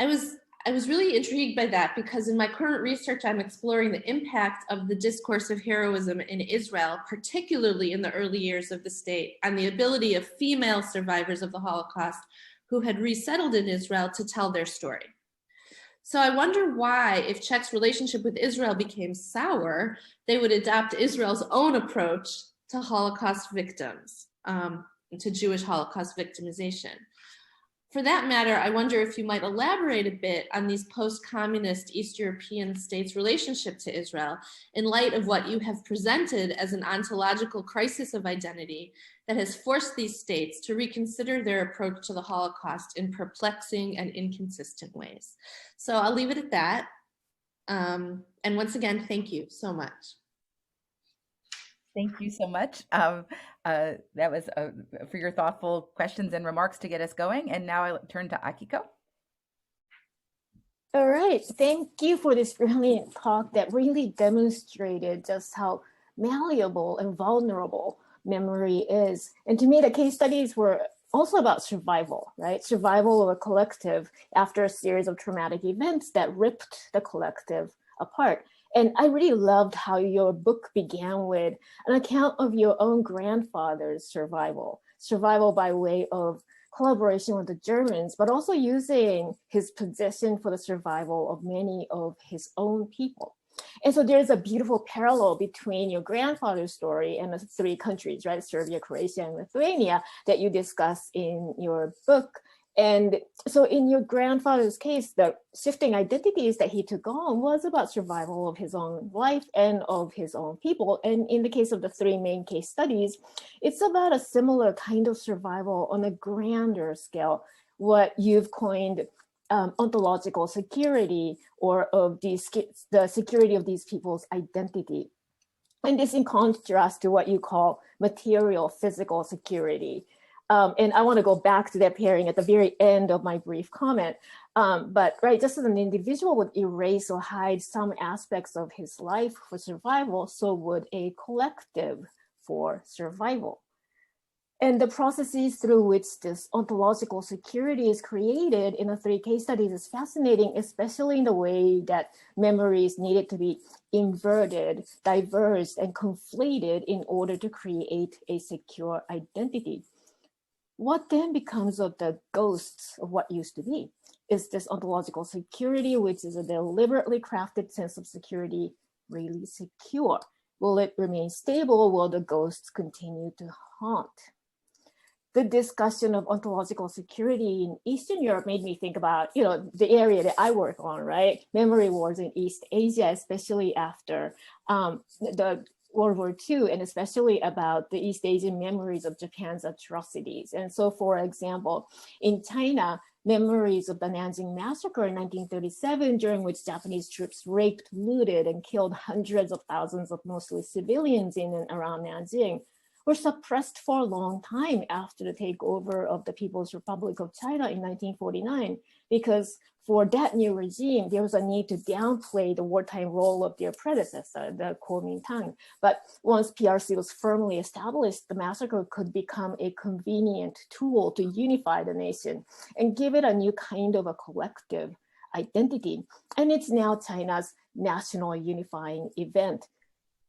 I was really intrigued by that because in my current research, I'm exploring the impact of the discourse of heroism in Israel, particularly in the early years of the state, on the ability of female survivors of the Holocaust who had resettled in Israel to tell their story. So I wonder why, if Czech's relationship with Israel became sour, they would adopt Israel's own approach to Holocaust victims, to Jewish Holocaust victimization. For that matter, I wonder if you might elaborate a bit on these post-communist East European states' relationship to Israel in light of what you have presented as an ontological crisis of identity that has forced these states to reconsider their approach to the Holocaust in perplexing and inconsistent ways. So I'll leave it at that. And once again, thank you so much. Thank you so much. That was for your thoughtful questions and remarks to get us going. And now I turn to Akiko. All right. Thank you for this brilliant talk that really demonstrated just how malleable and vulnerable memory is. And to me, the case studies were also about survival, right? Survival of a collective after a series of traumatic events that ripped the collective apart. And I really loved how your book began with an account of your own grandfather's survival by way of collaboration with the Germans, but also using his position for the survival of many of his own people. And so there's a beautiful parallel between your grandfather's story and the three countries, right? Serbia, Croatia, and Lithuania that you discuss in your book. And so in your grandfather's case, the shifting identities that he took on was about survival of his own life and of his own people. And in the case of the three main case studies, it's about a similar kind of survival on a grander scale, what you've coined ontological security, or of the security of these people's identity. And this in contrast to what you call material physical security. And I want to go back to that pairing at the very end of my brief comment. But right, just as an individual would erase or hide some aspects of his life for survival, so would a collective for survival. And the processes through which this ontological security is created in the three case studies is fascinating, especially in the way that memories needed to be inverted, diverged, and conflated in order to create a secure identity. What then becomes of the ghosts of what used to be? Is this ontological security, which is a deliberately crafted sense of security, really secure? Will it remain stable? Will the ghosts continue to haunt? The discussion of ontological security in Eastern Europe made me think about, the area that I work on, right? Memory wars in East Asia, especially after the World War II, and especially about the East Asian memories of Japan's atrocities. And so, for example, in China, memories of the Nanjing massacre in 1937, during which Japanese troops raped, looted, and killed hundreds of thousands of mostly civilians in and around Nanjing, were suppressed for a long time after the takeover of the People's Republic of China in 1949, because for that new regime, there was a need to downplay the wartime role of their predecessor, the Kuomintang. But once PRC was firmly established, the massacre could become a convenient tool to unify the nation and give it a new kind of a collective identity. And it's now China's national unifying event.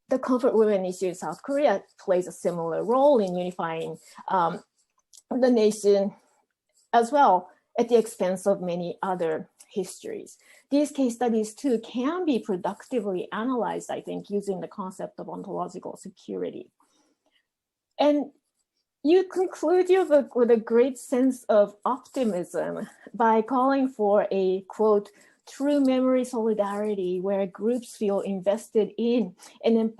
The comfort women issue in South Korea plays a similar role in unifying the nation as well, at the expense of many other histories. These case studies too can be productively analyzed, I think, using the concept of ontological security. And you conclude your book with a great sense of optimism by calling for a, quote, true memory solidarity where groups feel invested in and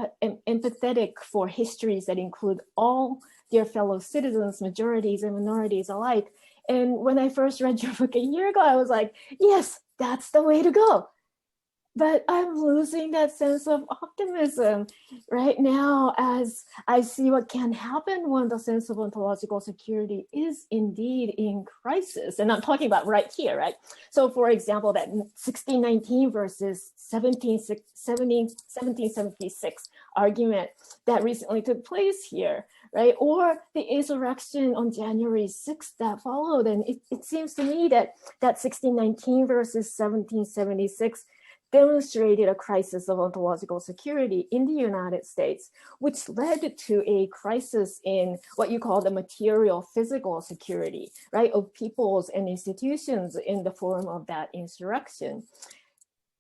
empathetic for histories that include all their fellow citizens, majorities and minorities alike. And when I first read your book a year ago, I was like, yes, that's the way to go. but I'm losing that sense of optimism right now as I see what can happen when the sense of ontological security is indeed in crisis. And I'm talking about right here, right? So for example, that 1619 versus 1776 argument that recently took place here, right? Or the insurrection on January 6th that followed. And it seems to me that 1619 versus 1776 demonstrated a crisis of ontological security in the United States, which led to a crisis in what you call the material physical security, right, of peoples and institutions in the form of that insurrection.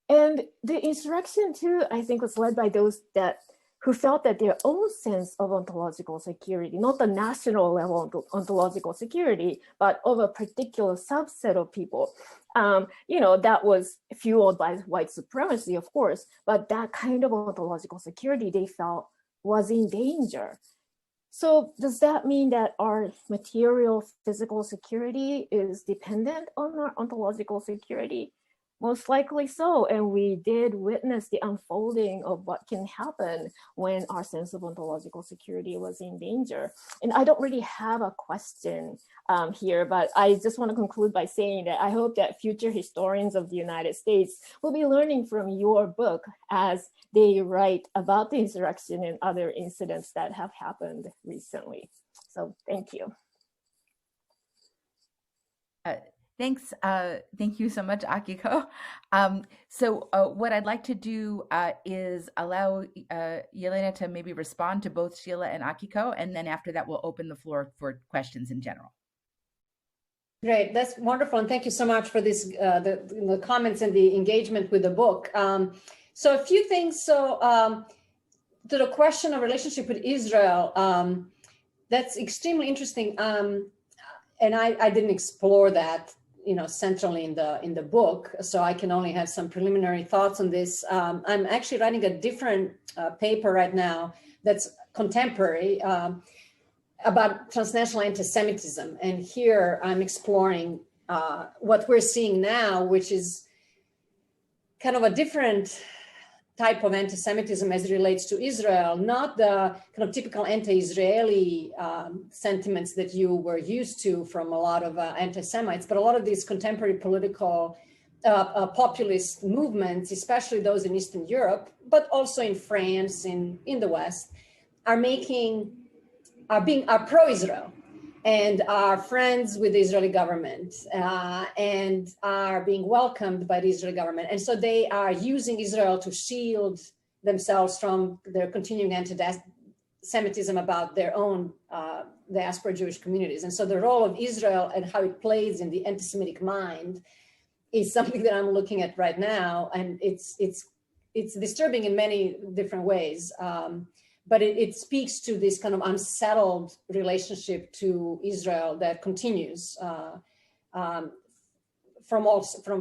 And the insurrection too, I think, was led by those who felt that their own sense of ontological security, not the national level ontological security, but of a particular subset of people, that was fueled by white supremacy, of course, but that kind of ontological security they felt was in danger. So does that mean that our material physical security is dependent on our ontological security? Most likely so. And we did witness the unfolding of what can happen when our sense of ontological security was in danger. And I don't really have a question here, but I just want to conclude by saying that I hope that future historians of the United States will be learning from your book as they write about the insurrection and other incidents that have happened recently. So thank you. Thanks. Thank you so much, Akiko. So what I'd like to do is allow Jelena to maybe respond to both Sheila and Akiko, and then after that, we'll open the floor for questions in general. Great, that's wonderful, and thank you so much for this, the comments and the engagement with the book. So a few things. So to the question of relationship with Israel, that's extremely interesting, and I didn't explore that, centrally in the book, so I can only have some preliminary thoughts on this. I'm actually writing a different paper right now that's contemporary about transnational anti-Semitism, and here I'm exploring what we're seeing now, which is kind of a different type of anti-Semitism as it relates to Israel, not the kind of typical anti-Israeli sentiments that you were used to from a lot of anti-Semites, but a lot of these contemporary political populist movements, especially those in Eastern Europe, but also in France, in the West, are pro-Israel and are friends with the Israeli government and are being welcomed by the Israeli government. And so they are using Israel to shield themselves from their continuing anti-Semitism about their own diaspora Jewish communities. And so the role of Israel and how it plays in the anti-Semitic mind is something that I'm looking at right now. And it's disturbing in many different ways. But it speaks to this kind of unsettled relationship to Israel that continues from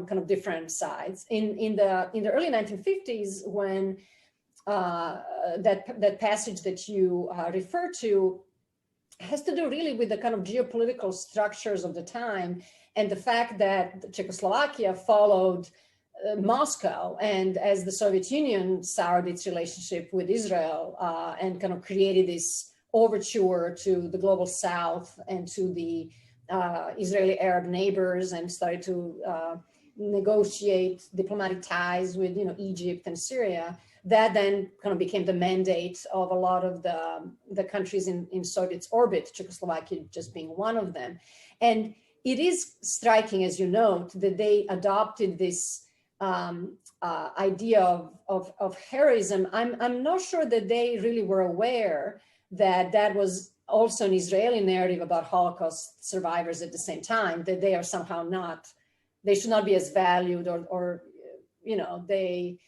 kind of different sides. In the early 1950s, when that passage that you refer to has to do really with the kind of geopolitical structures of the time and the fact that Czechoslovakia followed Moscow, and as the Soviet Union soured its relationship with Israel and kind of created this overture to the global South and to the Israeli Arab neighbors, and started to negotiate diplomatic ties with Egypt and Syria, that then kind of became the mandate of a lot of the countries in Soviet's orbit, Czechoslovakia just being one of them. And it is striking, as you note, that they adopted this idea of heroism. I'm not sure that they really were aware that was also an Israeli narrative about Holocaust survivors at the same time, that they are somehow they should not be as valued, or they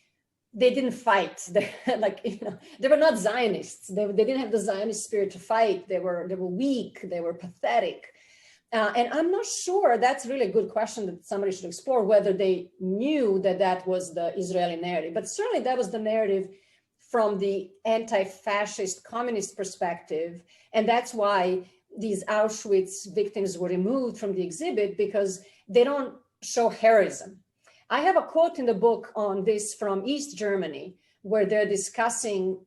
didn't fight. They were not Zionists. They didn't have the Zionist spirit to fight. They were weak. They were pathetic. And I'm not sure, that's really a good question that somebody should explore, whether they knew that was the Israeli narrative. But certainly that was the narrative from the anti-fascist communist perspective. And that's why these Auschwitz victims were removed from the exhibit, because they don't show heroism. I have a quote in the book on this from East Germany, where they're discussing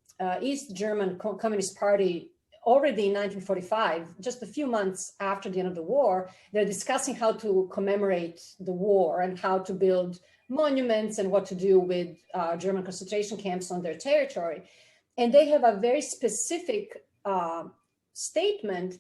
East German Communist Party already in 1945, just a few months after the end of the war. They're discussing how to commemorate the war and how to build monuments and what to do with German concentration camps on their territory. And they have a very specific statement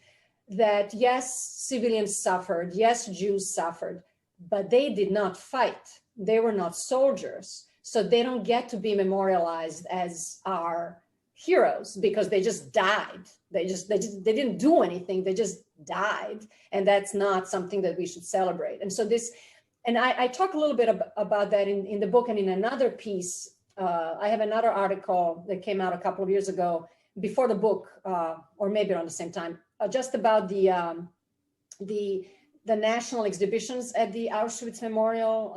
that yes, civilians suffered, yes, Jews suffered, but they did not fight. They were not soldiers. So they don't get to be memorialized as our heroes because they just died. They didn't do anything. They just died. And that's not something that we should celebrate. And so this, and I talk a little bit about that in the book, and in another piece. I have another article that came out a couple of years ago before the book, or maybe around the same time, just about the national exhibitions at the Auschwitz Memorial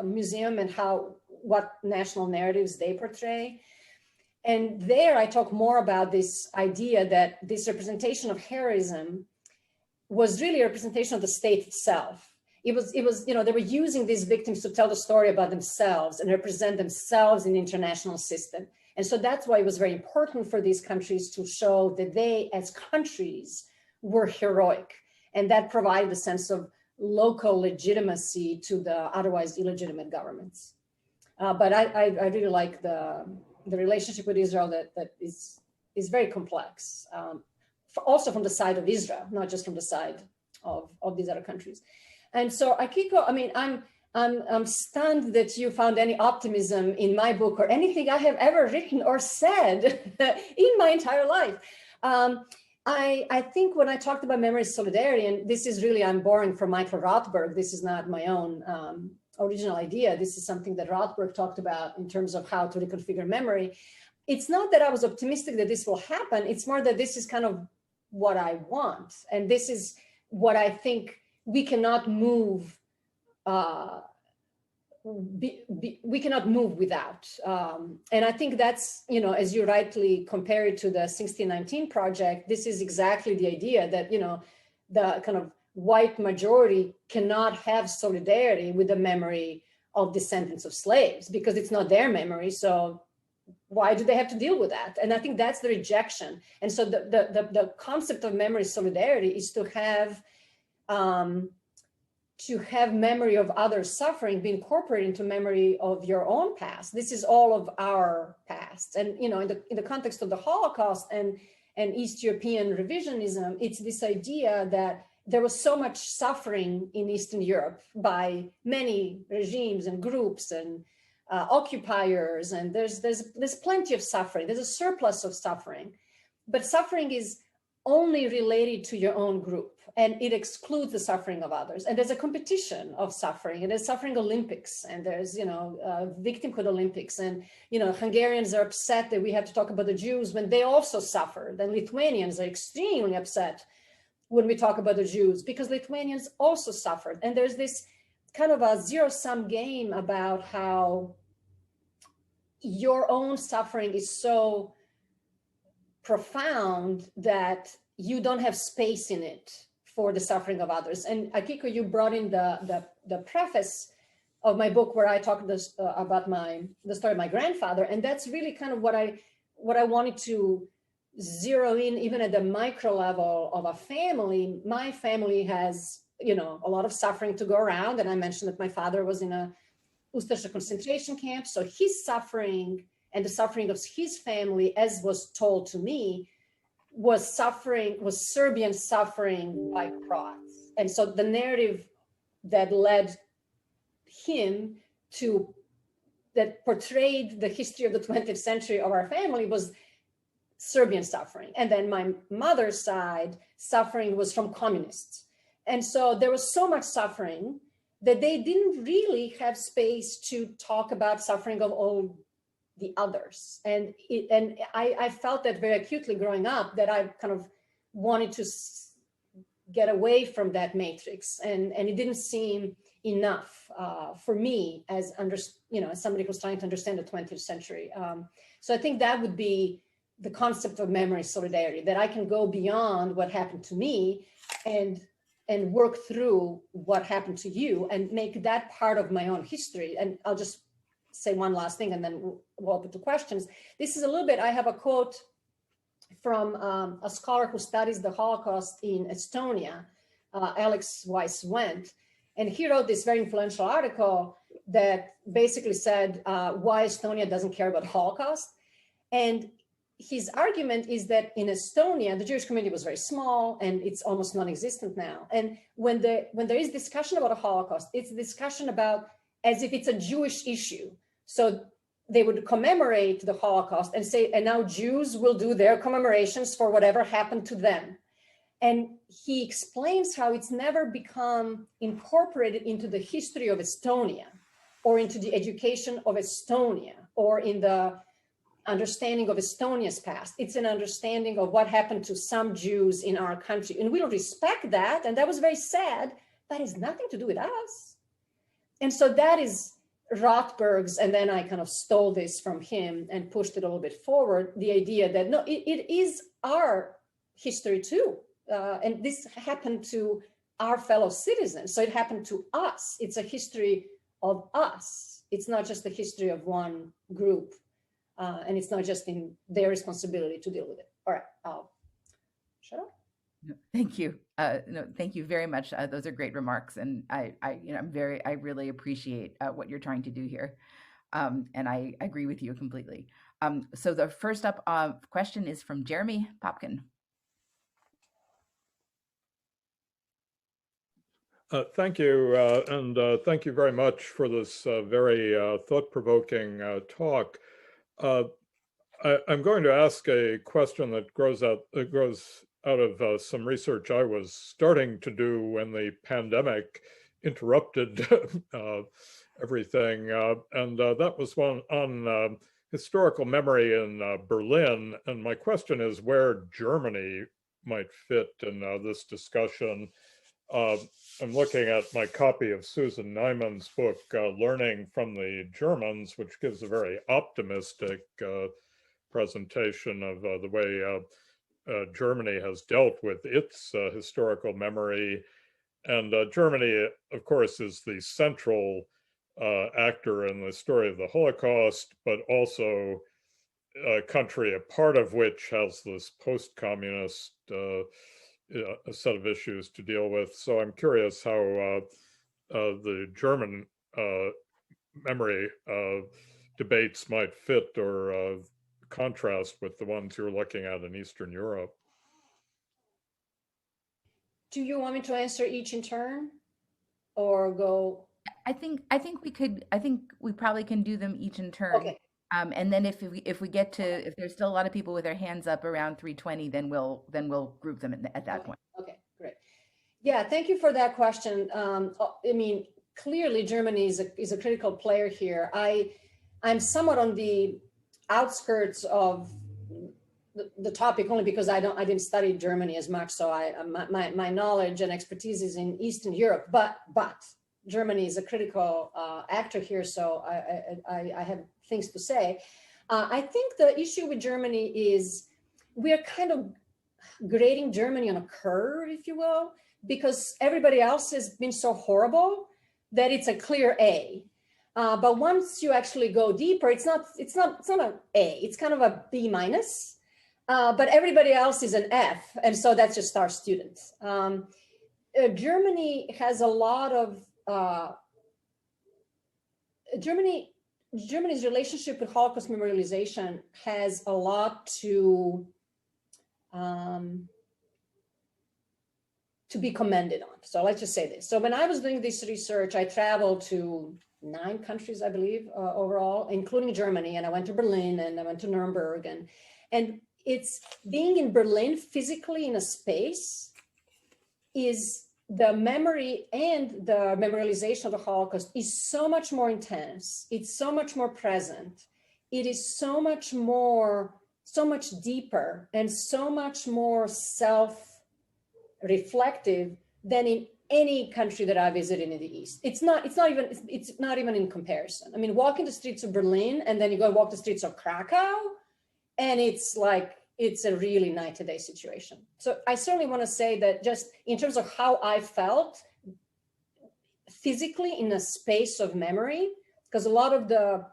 Museum and what national narratives they portray. And there I talk more about this idea that this representation of heroism was really a representation of the state itself. It was, you know, they were using these victims to tell the story about themselves and represent themselves in the international system. And so that's why it was very important for these countries to show that they, as countries, were heroic. And that provided a sense of local legitimacy to the otherwise illegitimate governments. But I really like the relationship with Israel that is very complex, also from the side of Israel, not just from the side of these other countries. And so Akiko, I mean, I'm stunned that you found any optimism in my book or anything I have ever written or said in my entire life. I think when I talked about memory solidarity, and this is really, I'm borrowing from Michael Rothberg, this is not my own original idea. This is something that Rothberg talked about in terms of how to reconfigure memory. It's not that I was optimistic that this will happen. It's more that this is kind of what I want. And this is what I think we cannot move. We cannot move without. And I think that's, you know, as you rightly compare it to the 1619 project, this is exactly the idea that, you know, the kind of white majority cannot have solidarity with the memory of descendants of slaves because it's not their memory. So why do they have to deal with that? And I think that's the rejection. And so the concept of memory solidarity is to have memory of others' suffering be incorporated into memory of your own past. This is all of our past. And, you know, in the context of the Holocaust and East European revisionism, it's this idea that there was so much suffering in Eastern Europe by many regimes and groups and occupiers, and there's plenty of suffering. There's a surplus of suffering, but suffering is only related to your own group, and it excludes the suffering of others. And there's a competition of suffering, and there's suffering Olympics, and there's, you know, victimhood Olympics. And, you know, Hungarians are upset that we have to talk about the Jews when they also suffered. And Lithuanians are extremely upset when we talk about the Jews because Lithuanians also suffered. And there's this kind of a zero-sum game about how your own suffering is so profound that you don't have space in it for the suffering of others. And Akiko, you brought in the preface of my book where I talk about the story of my grandfather, and that's really kind of what I wanted to zero in, even at the micro level of a family. My family has, you know, a lot of suffering to go around, and I mentioned that my father was in a Ustasha concentration camp, so his suffering and the suffering of his family, as was told to me, was Serbian suffering by Croats. And so the narrative that led him to, that portrayed the history of the 20th century of our family was Serbian suffering. And then my mother's side suffering was from communists. And so there was so much suffering that they didn't really have space to talk about suffering of all the others. And I felt that very acutely growing up, that I kind of wanted to get away from that matrix. And it didn't seem enough for me as somebody who's trying to understand the 20th century. So I think that would be the concept of memory solidarity, that I can go beyond what happened to me and and work through what happened to you and make that part of my own history. And I'll just say one last thing and then we'll open to questions. This is a little bit, I have a quote from a scholar who studies the Holocaust in Estonia, Alex Weiss-Wendt. And he wrote this very influential article that basically said why Estonia doesn't care about Holocaust. And his argument is that in Estonia, the Jewish community was very small and it's almost non-existent now. And when there is discussion about a Holocaust, it's a discussion about as if it's a Jewish issue. So they would commemorate the Holocaust and say, and now Jews will do their commemorations for whatever happened to them. And he explains how it's never become incorporated into the history of Estonia or into the education of Estonia or in the understanding of Estonia's past. It's an understanding of what happened to some Jews in our country. And we'll respect that. And that was very sad, but it has nothing to do with us. And so that is Rothberg's, and then I kind of stole this from him and pushed it a little bit forward, the idea that no, it is our history too. And this happened to our fellow citizens. So it happened to us. It's a history of us. It's not just the history of one group. And it's not just in their responsibility to deal with it. All right, I'll shut up. Thank you. No, thank you very much. Those are great remarks, and I really appreciate what you're trying to do here, and I agree with you completely. So the first up question is from Jeremy Popkin. Thank you, and thank you very much for this very thought-provoking talk. I'm going to ask a question that grows out of some research I was starting to do when the pandemic interrupted everything, and that was one on historical memory in Berlin. And my question is where Germany might fit in this discussion. I'm looking at my copy of Susan Neiman's book, Learning from the Germans, which gives a very optimistic presentation of the way Germany has dealt with its historical memory. And Germany, of course, is the central actor in the story of the Holocaust, but also a country, a part of which has this post-communist a set of issues to deal with. So I'm curious how the German memory debates might fit or contrast with the ones you're looking at in Eastern Europe. Do you want me to answer each in turn or go? I think we probably can do them each in turn. Okay. And then if there's still a lot of people with their hands up around 3:20, then we'll group them at that point. Okay, great. Yeah, thank you for that question. I mean, clearly Germany is a critical player here. I'm somewhat on the outskirts of the topic only because I didn't study Germany as much. So my knowledge and expertise is in Eastern Europe, but Germany is a critical actor here. So I have things to say. I think the issue with Germany is we are kind of grading Germany on a curve, if you will, because everybody else has been so horrible that it's a clear A. But once you actually go deeper, it's not an A, it's kind of a B minus, but everybody else is an F. And so that's just our students. Germany has a lot of, Germany's relationship with Holocaust memorialization has a lot to be commended on. So let's just say this. So when I was doing this research, I traveled to 9 countries, I believe, overall, including Germany. And I went to Berlin and I went to Nuremberg. And it's being in Berlin physically in a space is the memory and the memorialization of the Holocaust is so much more intense. It's so much more present. It is so much deeper and so much more self-reflective than in any country that I visited in the East. It's not even in comparison. I mean, walking the streets of Berlin and then you go walk the streets of Krakow and it's like it's a really night to day situation. So I certainly want to say that just in terms of how I felt physically in a space of memory, because a lot of the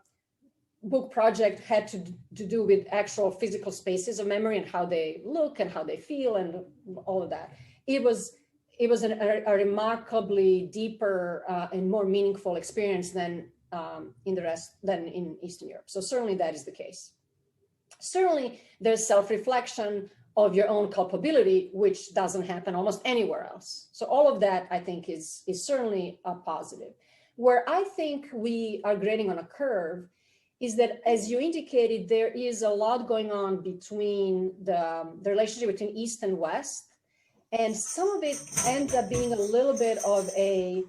book project had to do with actual physical spaces of memory and how they look and how they feel and all of that. It was a remarkably deeper and more meaningful experience than in Eastern Europe. So certainly that is the case. Certainly there's self-reflection of your own culpability, which doesn't happen almost anywhere else. So all of that, I think, is certainly a positive. Where I think we are grading on a curve is that, as you indicated, there is a lot going on between the relationship between East and West. And some of it ends up being a little bit of a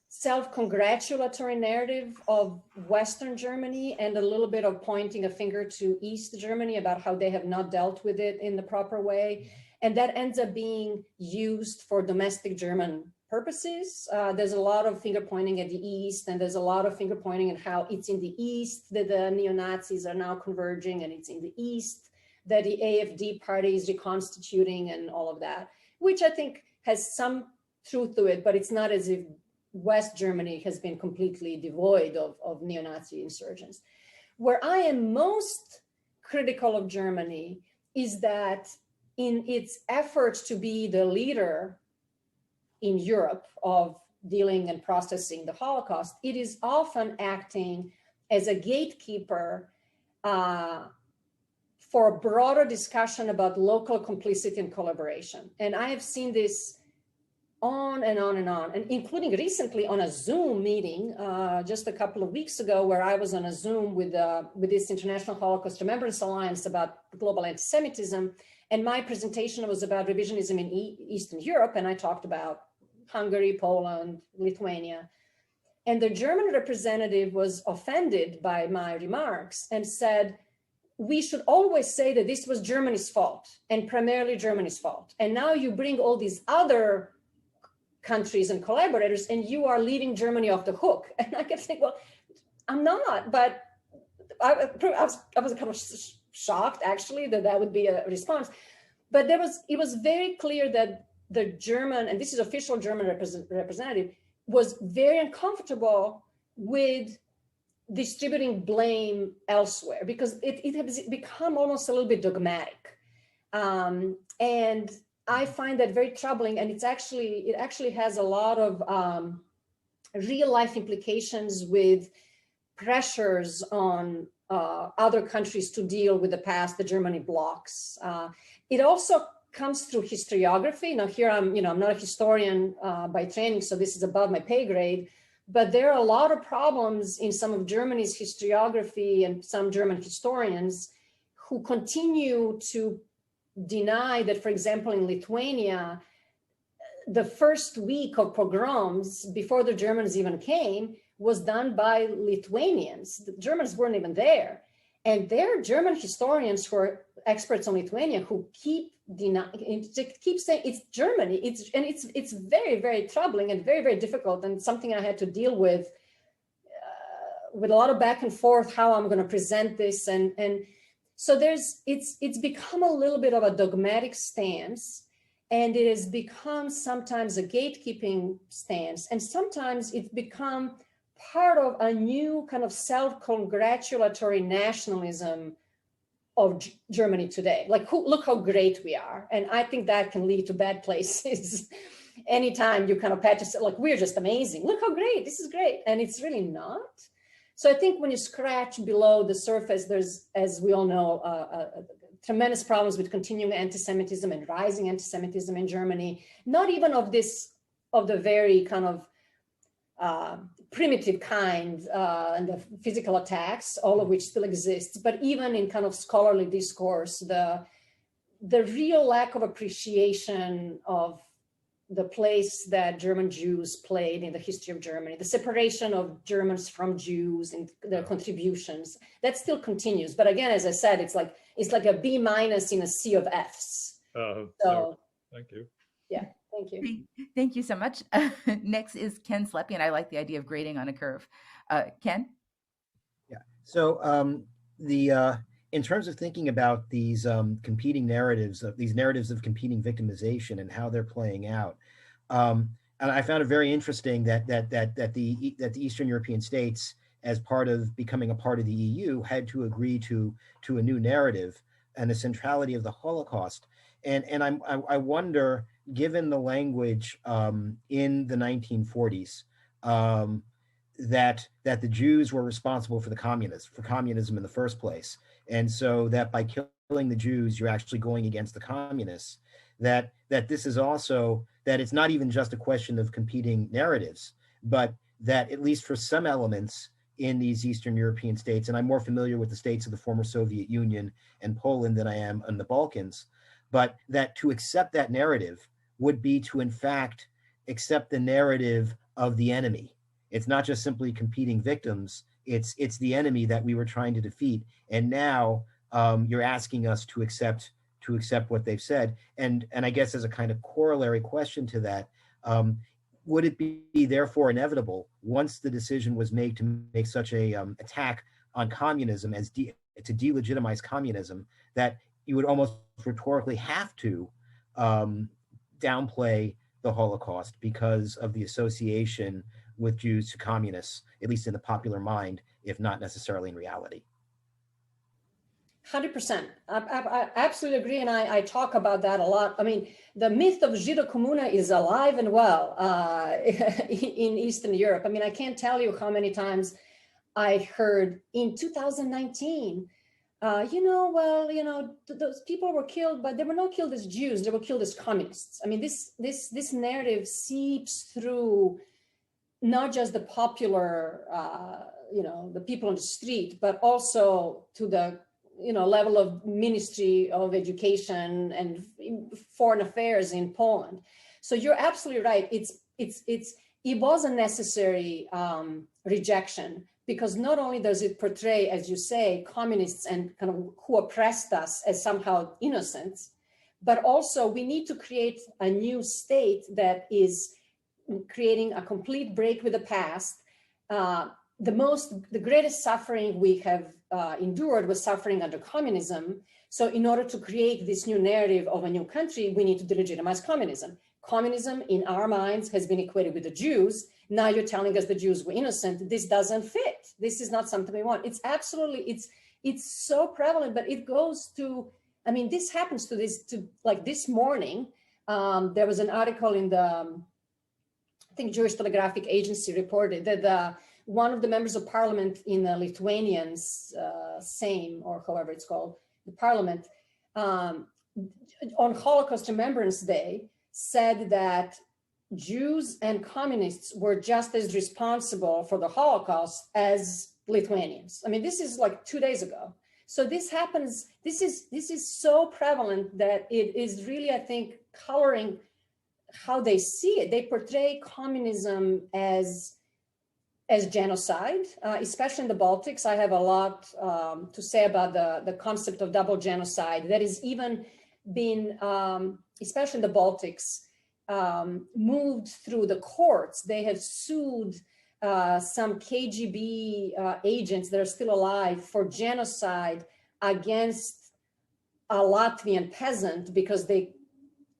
self-congratulatory narrative of Western Germany and a little bit of pointing a finger to East Germany about how they have not dealt with it in the proper way. And that ends up being used for domestic German purposes. There's a lot of finger pointing at the East, and there's a lot of finger pointing at how it's in the East that the neo-Nazis are now converging, and it's in the East that the AfD party is reconstituting and all of that, which I think has some truth to it, but it's not as if West Germany has been completely devoid of neo-Nazi insurgents. Where I am most critical of Germany is that in its efforts to be the leader in Europe of dealing and processing the Holocaust, it is often acting as a gatekeeper for a broader discussion about local complicity and collaboration. And I have seen this on and on and on, and including recently on a Zoom meeting just a couple of weeks ago, where I was on a Zoom with this International Holocaust Remembrance Alliance about global anti-Semitism. And my presentation was about revisionism in Eastern Europe. And I talked about Hungary, Poland, Lithuania. And the German representative was offended by my remarks and said, we should always say that this was Germany's fault and primarily Germany's fault. And now you bring all these other countries and collaborators and you are leaving Germany off the hook. And I kept thinking, well, I'm not, but I was kind of shocked actually that would be a response. But it was very clear that the German, and this is official German representative, was very uncomfortable with distributing blame elsewhere because it has become almost a little bit dogmatic. And I find that very troubling, and it actually has a lot of real life implications with pressures on other countries to deal with the past, the Germany blocks. It also comes through historiography. Now here I'm not a historian by training, so this is above my pay grade, but there are a lot of problems in some of Germany's historiography and some German historians who continue to deny that, for example, in Lithuania, the first week of pogroms before the Germans even came was done by Lithuanians. The Germans weren't even there. And there are German historians who are experts on Lithuania who keep saying it's Germany. It's very, very troubling and very, very difficult, and something I had to deal with a lot of back and forth, how I'm going to present this. And so it's become a little bit of a dogmatic stance, and it has become sometimes a gatekeeping stance, and sometimes it's become part of a new kind of self-congratulatory nationalism of Germany today. Like, look how great we are. And I think that can lead to bad places. Anytime you kind of pat yourself, like, we're just amazing. Look how great, this is great. And it's really not. So I think when you scratch below the surface, there's, as we all know, tremendous problems with continuing anti-Semitism and rising anti-Semitism in Germany, not even of the very kind of primitive kind and the physical attacks, all of which still exists, but even in kind of scholarly discourse, the real lack of appreciation of the place that German Jews played in the history of Germany, the separation of Germans from Jews and their contributions, that still continues. But again, as I said, it's like a B- in a sea of Fs. So thank you. Yeah. Thank you. Thank you so much. Next is Ken Sleppy, and I like the idea of grading on a curve. Ken? Yeah. So in terms of thinking about these competing narratives of competing victimization and how they're playing out, and I found it very interesting that the Eastern European states, as part of becoming a part of the EU, had to agree to a new narrative and the centrality of the Holocaust. And I wonder, given the language in the 1940s, that the Jews were responsible for communism in the first place, and so that by killing the Jews, you're actually going against the communists. That this is also, that it's not even just a question of competing narratives, but that at least for some elements in these Eastern European states, and I'm more familiar with the states of the former Soviet Union and Poland than I am in the Balkans, but that to accept that narrative would be to, in fact, accept the narrative of the enemy. It's not just simply competing victims, it's the enemy that we were trying to defeat. And now you're asking us to accept what they've said. And I guess as a kind of corollary question to that, would it be therefore inevitable, once the decision was made to make such a attack on communism as to delegitimize communism, that you would almost rhetorically have to downplay the Holocaust because of the association with Jews to communists, at least in the popular mind, if not necessarily in reality? 100%. I absolutely agree, and I talk about that a lot. I mean, the myth of Žydų komuna is alive and well in Eastern Europe. I mean, I can't tell you how many times I heard in 2019, those people were killed, but they were not killed as Jews, they were killed as communists. I mean, this narrative seeps through not just the popular, the people on the street, but also to the level of Ministry of Education and Foreign Affairs in Poland. So you're absolutely right. It was a necessary rejection, because not only does it portray, as you say, communists and kind of who oppressed us as somehow innocent, but also we need to create a new state that is creating a complete break with the past. The greatest suffering we have endured was suffering under communism. So in order to create this new narrative of a new country, we need to delegitimize communism. Communism in our minds has been equated with the Jews. Now you're telling us the Jews were innocent. This doesn't fit. This is not something we want. It's absolutely, it's so prevalent, but it goes to, I mean, this happens to this morning, there was an article in the, I think Jewish Telegraphic Agency reported that one of the members of parliament in the Lithuanians, Sejm, or however it's called, the parliament, on Holocaust Remembrance Day, said that Jews and communists were just as responsible for the Holocaust as Lithuanians. I mean, this is like 2 days ago. So this happens, this is so prevalent that it is really, I think, coloring how they see it. They portray communism as genocide, especially in the Baltics. I have a lot to say about the concept of double genocide that is even been, especially in the Baltics, moved through the courts. They have sued some KGB agents that are still alive for genocide against a Latvian peasant because they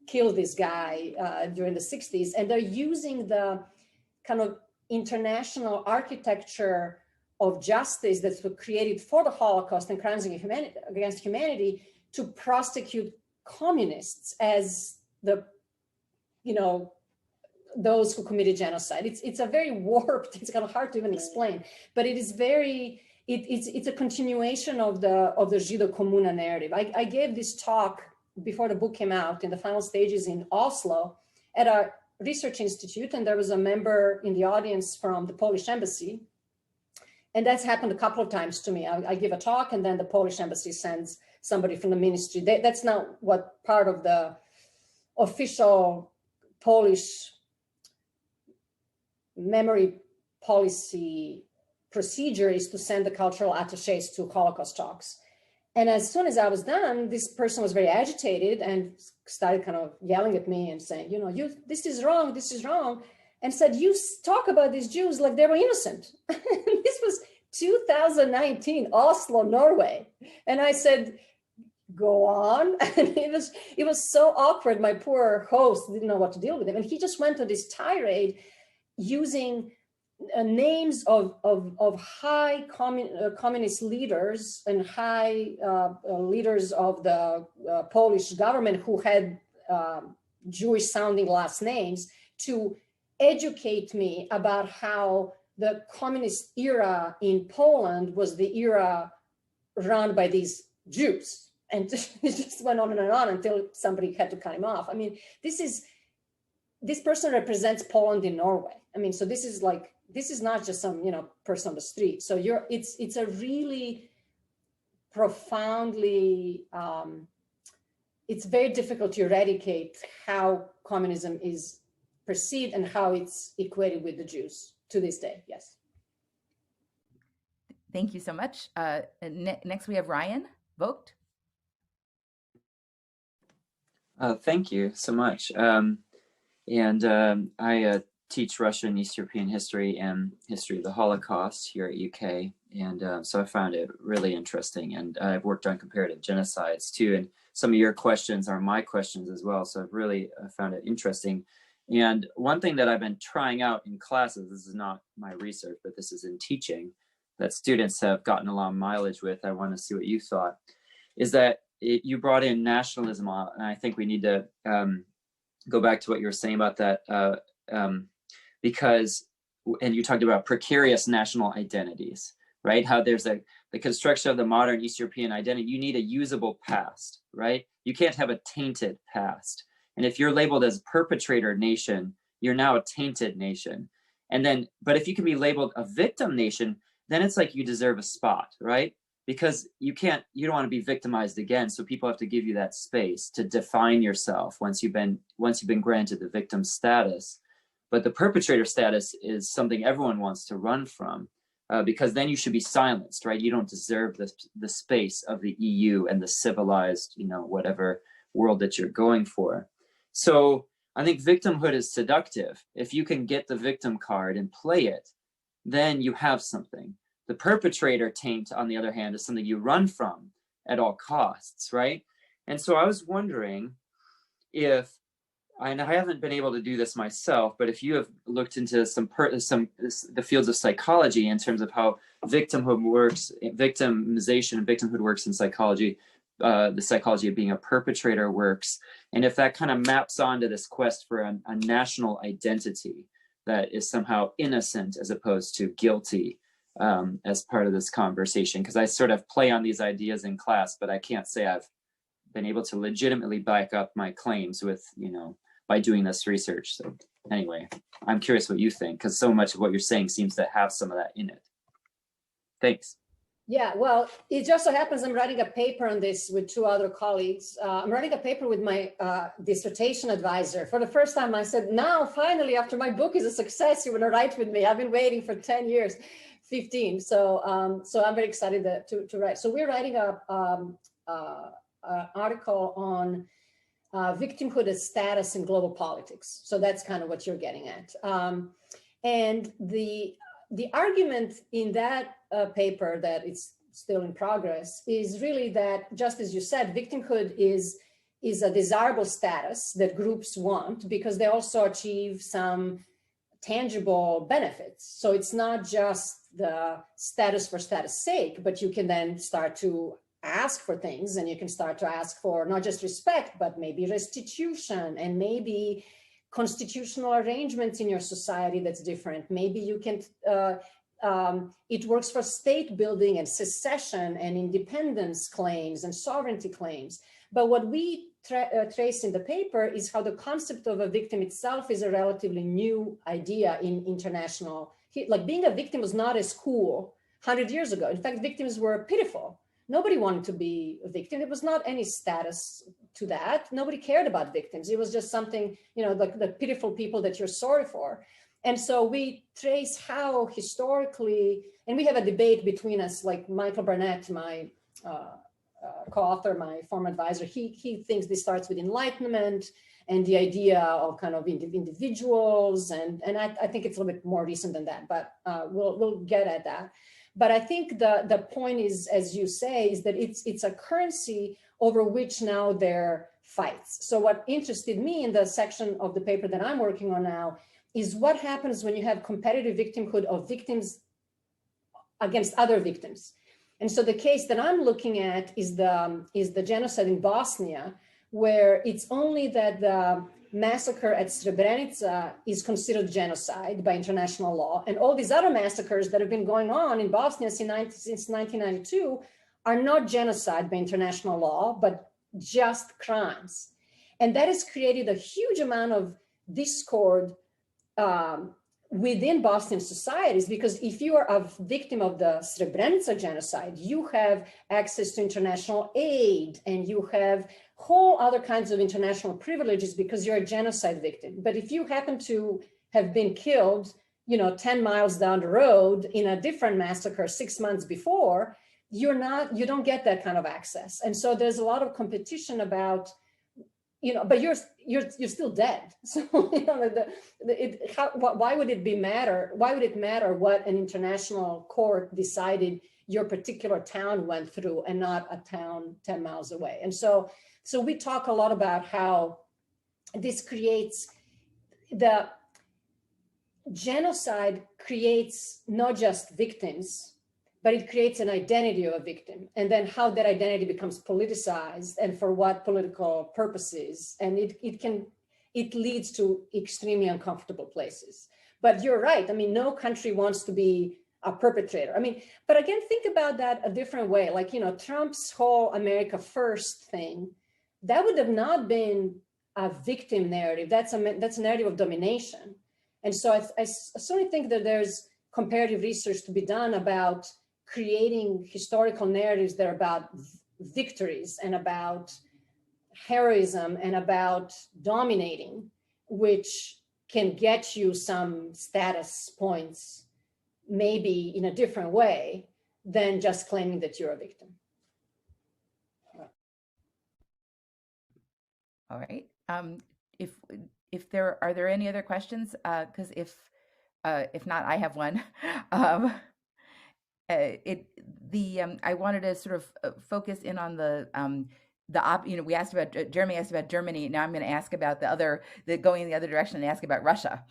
killed this guy during the 60s. And they're using the kind of international architecture of justice that's created for the Holocaust and crimes against humanity to prosecute communists as those who committed genocide. It's a very warped, it's kind of hard to even explain, but it is very, it's a continuation of the Žydų komuna narrative. I gave this talk before the book came out in the final stages in Oslo at a research institute, and there was a member in the audience from the Polish embassy. And that's happened a couple of times to me. I give a talk and then the Polish embassy sends somebody from the ministry. That's not what part of the official Polish memory policy procedure is to send the cultural attaches to Holocaust talks. And as soon as I was done, this person was very agitated and started kind of yelling at me and saying, this is wrong, and said, you talk about these Jews like they were innocent. This was 2019, Oslo, Norway. And I said, go on. And it was so awkward. My poor host didn't know what to deal with him. And he just went on this tirade using names of high communist leaders and high leaders of the Polish government who had Jewish sounding last names to educate me about how the communist era in Poland was the era run by these Jews. And it just went on and on until somebody had to cut him off. I mean, this person represents Poland in Norway. I mean, so this is not just some, person on the street. So it's a really profoundly, it's very difficult to eradicate how communism is perceived and how it's equated with the Jews to this day. Yes. Thank you so much. Next we have Ryan Vogt. Thank you so much. I teach Russian, East European history and history of the Holocaust here at UK. And so I found it really interesting. And I've worked on comparative genocides too. And some of your questions are my questions as well. So I've really found it interesting. And one thing that I've been trying out in classes, this is not my research, but this is in teaching, that students have gotten a lot of mileage with, I want to see what you thought, is that you brought in nationalism, and I think we need to go back to what you were saying about that, because, and you talked about precarious national identities, right? How there's the construction of the modern East European identity, you need a usable past, right? You can't have a tainted past. And if you're labeled as perpetrator nation, you're now a tainted nation. And then, but if you can be labeled a victim nation, then it's like you deserve a spot, right? Because you don't want to be victimized again. So people have to give you that space to define yourself once you've been granted the victim status. But the perpetrator status is something everyone wants to run from, because then you should be silenced, right? You don't deserve the space of the EU and the civilized, whatever world that you're going for. So I think victimhood is seductive. If you can get the victim card and play it, then you have something. The perpetrator taint, on the other hand, is something you run from at all costs, right? And so I was wondering if, and I haven't been able to do this myself, but if you have looked into the fields of psychology in terms of how victimhood works, victimization and victimhood works in psychology, the psychology of being a perpetrator works, and if that kind of maps onto this quest for a national identity that is somehow innocent as opposed to guilty, as part of this conversation, because I sort of play on these ideas in class, but I can't say I've been able to legitimately back up my claims with, by doing this research. So anyway, I'm curious what you think, because so much of what you're saying seems to have some of that in it. Thanks. Yeah, well, it just so happens I'm writing a paper on this with two other colleagues. I'm writing a paper with my dissertation advisor. For the first time, I said, now, finally, after my book is a success, you want to write with me. I've been waiting for 10 years. 15. So I'm very excited to write. So we're writing an article on victimhood as status in global politics. So that's kind of what you're getting at. And the argument in that paper, that it's still in progress, is really that, just as you said, victimhood is a desirable status that groups want because they also achieve some tangible benefits. So it's not just the status for status sake, but you can then start to ask for things, and you can start to ask for not just respect, but maybe restitution, and maybe constitutional arrangements in your society that's different. Maybe you can, it works for state building and secession and independence claims and sovereignty claims. But what we trace in the paper is how the concept of a victim itself is a relatively new idea in international. Like being a victim was not as cool 100 years ago. In fact, victims were pitiful. Nobody wanted to be a victim. There was not any status to that. Nobody cared about victims. It was just something, like the pitiful people that you're sorry for. And so we trace how historically, and we have a debate between us, like Michael Barnett, my co-author, my former advisor, he thinks this starts with Enlightenment and the idea of kind of individuals. And I think it's a little bit more recent than that, but we'll get at that. But I think the point is, as you say, is that it's a currency over which now there fights. So what interested me in the section of the paper that I'm working on now is what happens when you have competitive victimhood of victims against other victims. And so the case that I'm looking at is the genocide in Bosnia, where it's only that the massacre at Srebrenica is considered genocide by international law, and all these other massacres that have been going on in Bosnia since 1992 are not genocide by international law, but just crimes. And that has created a huge amount of discord within Bosnian societies, because if you are a victim of the Srebrenica genocide, you have access to international aid and you have whole other kinds of international privileges because you're a genocide victim. But if you happen to have been killed, 10 miles down the road in a different massacre 6 months before, you don't get that kind of access. And so there's a lot of competition about, but you're still dead. So why would it matter what an international court decided your particular town went through and not a town 10 miles away? And so we talk a lot about how this creates, the genocide creates not just victims, but it creates an identity of a victim, and then how that identity becomes politicized and for what political purposes. And it leads to extremely uncomfortable places. But you're right. I mean, no country wants to be a perpetrator. I mean, but again, think about that a different way. Like, Trump's whole America First thing, that would have not been a victim narrative. That's a narrative of domination. And so I certainly think that there's comparative research to be done about creating historical narratives that are about victories and about heroism and about dominating, which can get you some status points, maybe in a different way than just claiming that you're a victim. All right. If there are any other questions? Because if not, I have one. I wanted to sort of focus in on we asked about, Jeremy asked about Germany. Now I'm going to ask about going in the other direction and ask about Russia,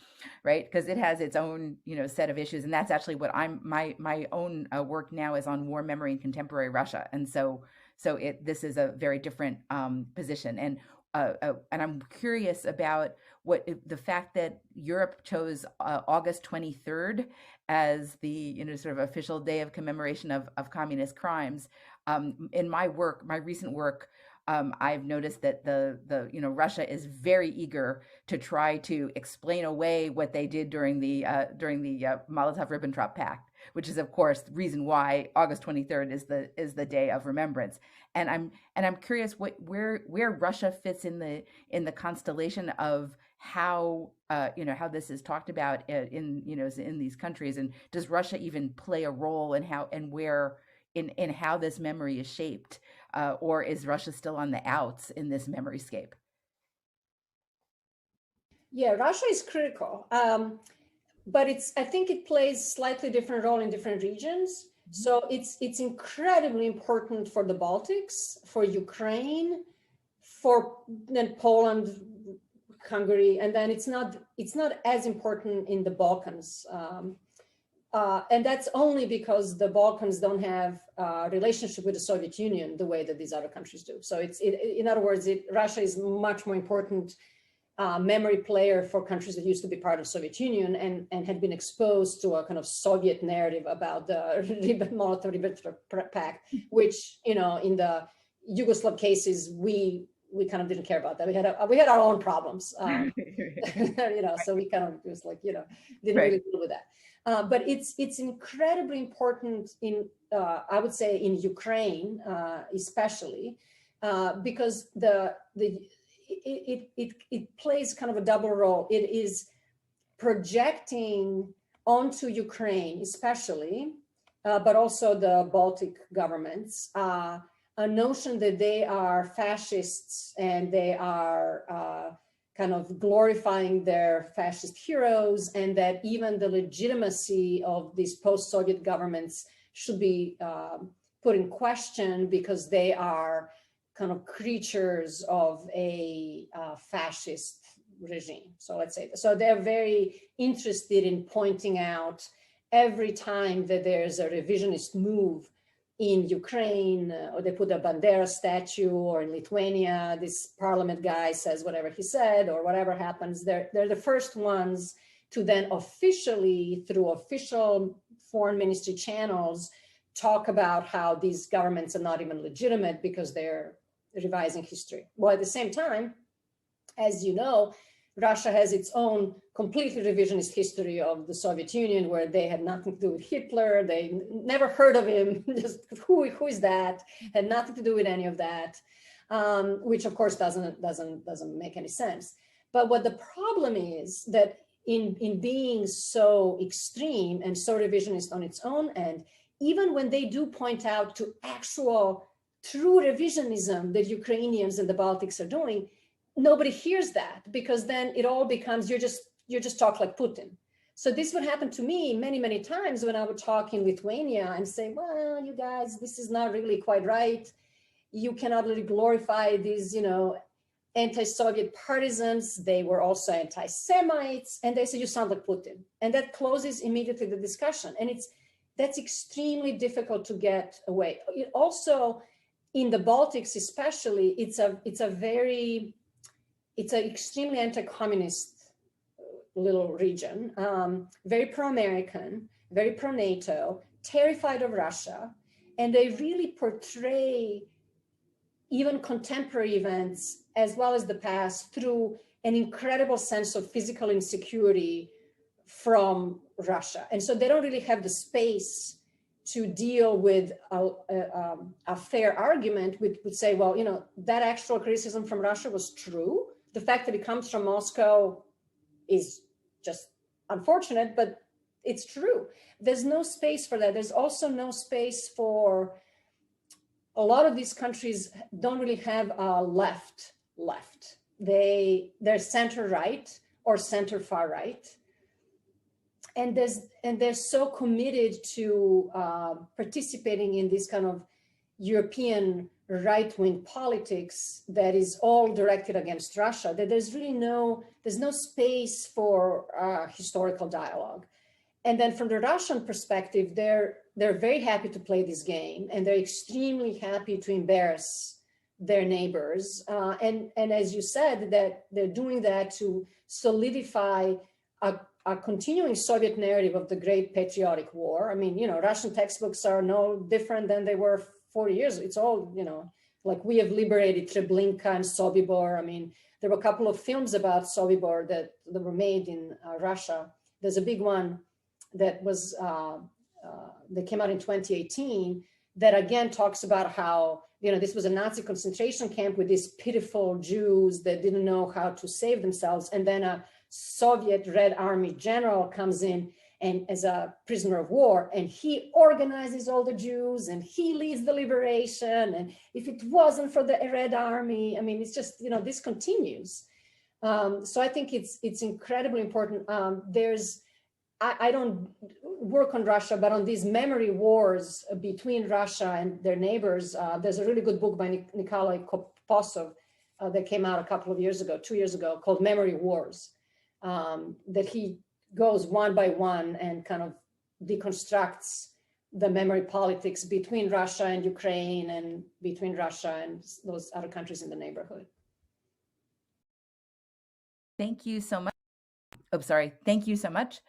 right? Because it has its own, set of issues. And that's actually what my own work now is on war memory in contemporary Russia. And so this is a very different position. And I'm curious about the fact that Europe chose August 23rd as the sort of official day of commemoration of communist crimes. In my recent work, I've noticed that the Russia is very eager to try to explain away what they did during the Molotov-Ribbentrop Pact, which is of course the reason why August 23rd is the day of remembrance. And I'm curious where Russia fits in the constellation of how this is talked about in these countries, and does Russia even play a role in how this memory is shaped, or is Russia still on the outs in this memory scape? Yeah, Russia is critical, but I think it plays slightly different role in different regions. So it's incredibly important for the Baltics, for Ukraine, for then Poland, Hungary, and then it's not as important in the Balkans. And that's only because the Balkans don't have a relationship with the Soviet Union the way that these other countries do. So in other words, Russia is much more important memory player for countries that used to be part of the Soviet Union and had been exposed to a kind of Soviet narrative about the Molotov-Ribbentrop Pact, which, in the Yugoslav cases, we kind of didn't care about that. We had our own problems, so we kind of just didn't really deal with that. But it's incredibly important I would say in Ukraine, especially because it plays kind of a double role. It is projecting onto Ukraine, especially, but also the Baltic governments, a notion that they are fascists and they are kind of glorifying their fascist heroes, and that even the legitimacy of these post-Soviet governments should be put in question because they are kind of creatures of a fascist regime. So let's say, so they're very interested in pointing out every time that there's a revisionist move in Ukraine, or they put a Bandera statue, or in Lithuania, this parliament guy says whatever he said, or whatever happens, they're the first ones to then officially, through official foreign ministry channels, talk about how these governments are not even legitimate because they're revising history. Well, at the same time, as you know, Russia has its own completely revisionist history of the Soviet Union, where they had nothing to do with Hitler. They never heard of him. Just who is that? Had nothing to do with any of that, which of course doesn't make any sense. But what the problem is that in being so extreme and so revisionist on its own end, even when they do point out to actual true revisionism that Ukrainians and the Baltics are doing, nobody hears that, because then it all becomes, you just talk like Putin. So this would happen to me many, many times when I would talk in Lithuania and say, well, you guys, this is not really quite right. You cannot really glorify these, anti-Soviet partisans. They were also anti-Semites. And they say, you sound like Putin. And that closes immediately the discussion. And that's extremely difficult to get away. It also, in the Baltics especially, it's an extremely anti-communist little region, very pro-American, very pro-NATO, terrified of Russia. And they really portray even contemporary events as well as the past through an incredible sense of physical insecurity from Russia. And so they don't really have the space to deal with a fair argument, which would say, well, that actual criticism from Russia was true. The fact that it comes from Moscow is just unfortunate, but it's true. There's no space for that. There's also no space for, a lot of these countries don't really have a left. They're center right or center far right. And they're so committed to participating in this kind of European right-wing politics that is all directed against Russia, that there's no space for historical dialogue. And then from the Russian perspective, they're very happy to play this game, and they're extremely happy to embarrass their neighbors. And as you said, that they're doing that to solidify a continuing Soviet narrative of the Great Patriotic War. I mean, Russian textbooks are no different than they were 40 years. It's all, like we have liberated Treblinka and Sobibor. I mean, there were a couple of films about Sobibor that were made in Russia. There's a big one that was, that came out in 2018 that again talks about how, this was a Nazi concentration camp with these pitiful Jews that didn't know how to save themselves. And then a Soviet Red Army general comes in and as a prisoner of war, and he organizes all the Jews and he leads the liberation. And if it wasn't for the Red Army, I mean, it's just, this continues. So I think it's incredibly important. I don't work on Russia, but on these memory wars between Russia and their neighbors, there's a really good book by Nikolai Koposov that came out a couple of years ago, 2 years ago, called Memory Wars, that he goes one by one and kind of deconstructs the memory politics between Russia and Ukraine and between Russia and those other countries in the neighborhood. Thank you so much. Oh, sorry. Thank you so much.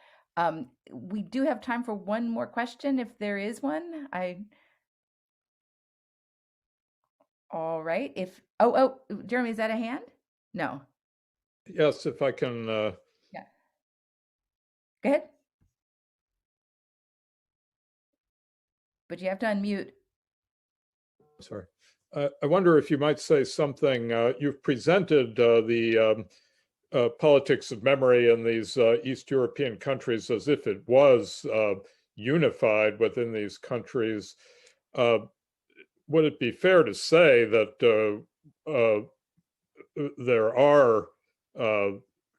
We do have time for one more question if there is one. All right. Jeremy, is that a hand? No. Yes, if I can. Yeah. Go ahead. But you have to unmute. Sorry. I wonder if you might say something. You've presented the politics of memory in these East European countries as if it was unified within these countries. Would it be fair to say that there are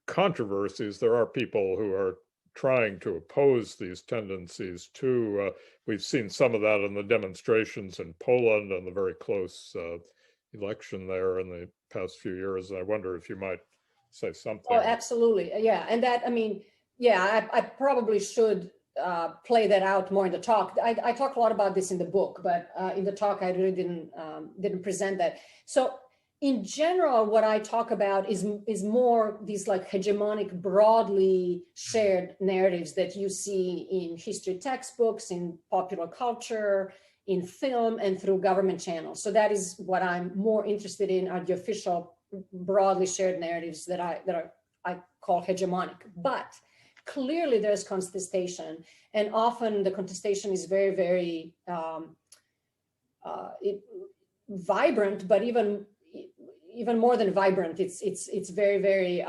controversies, there are people who are trying to oppose these tendencies too. We've seen some of that in the demonstrations in Poland and the very close election there in the past few years. I wonder if you might say something. Oh, absolutely. Yeah. And that, I mean, yeah, I probably should play that out more in the talk. I talk a lot about this in the book, but in the talk, I really didn't present that. So in general, what I talk about is more these like hegemonic, broadly shared narratives that you see in history textbooks, in popular culture, in film, and through government channels. So that is what I'm more interested in, are the official broadly shared narratives that I call hegemonic. But clearly there's contestation, and often the contestation is very, very vibrant, but even more than vibrant, it's very, very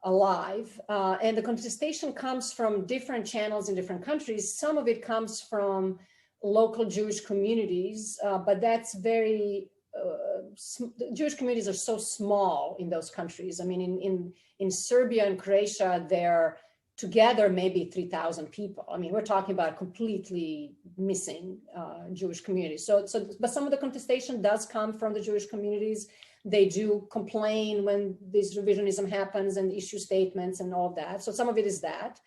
alive. And the contestation comes from different channels in different countries. Some of it comes from local Jewish communities, but that's very, Jewish communities are so small in those countries. I mean, in Serbia and Croatia, they're together maybe 3,000 people. I mean, we're talking about completely missing Jewish communities. But some of the contestation does come from the Jewish communities. They do complain when this revisionism happens and issue statements and all of that. So some of it is that.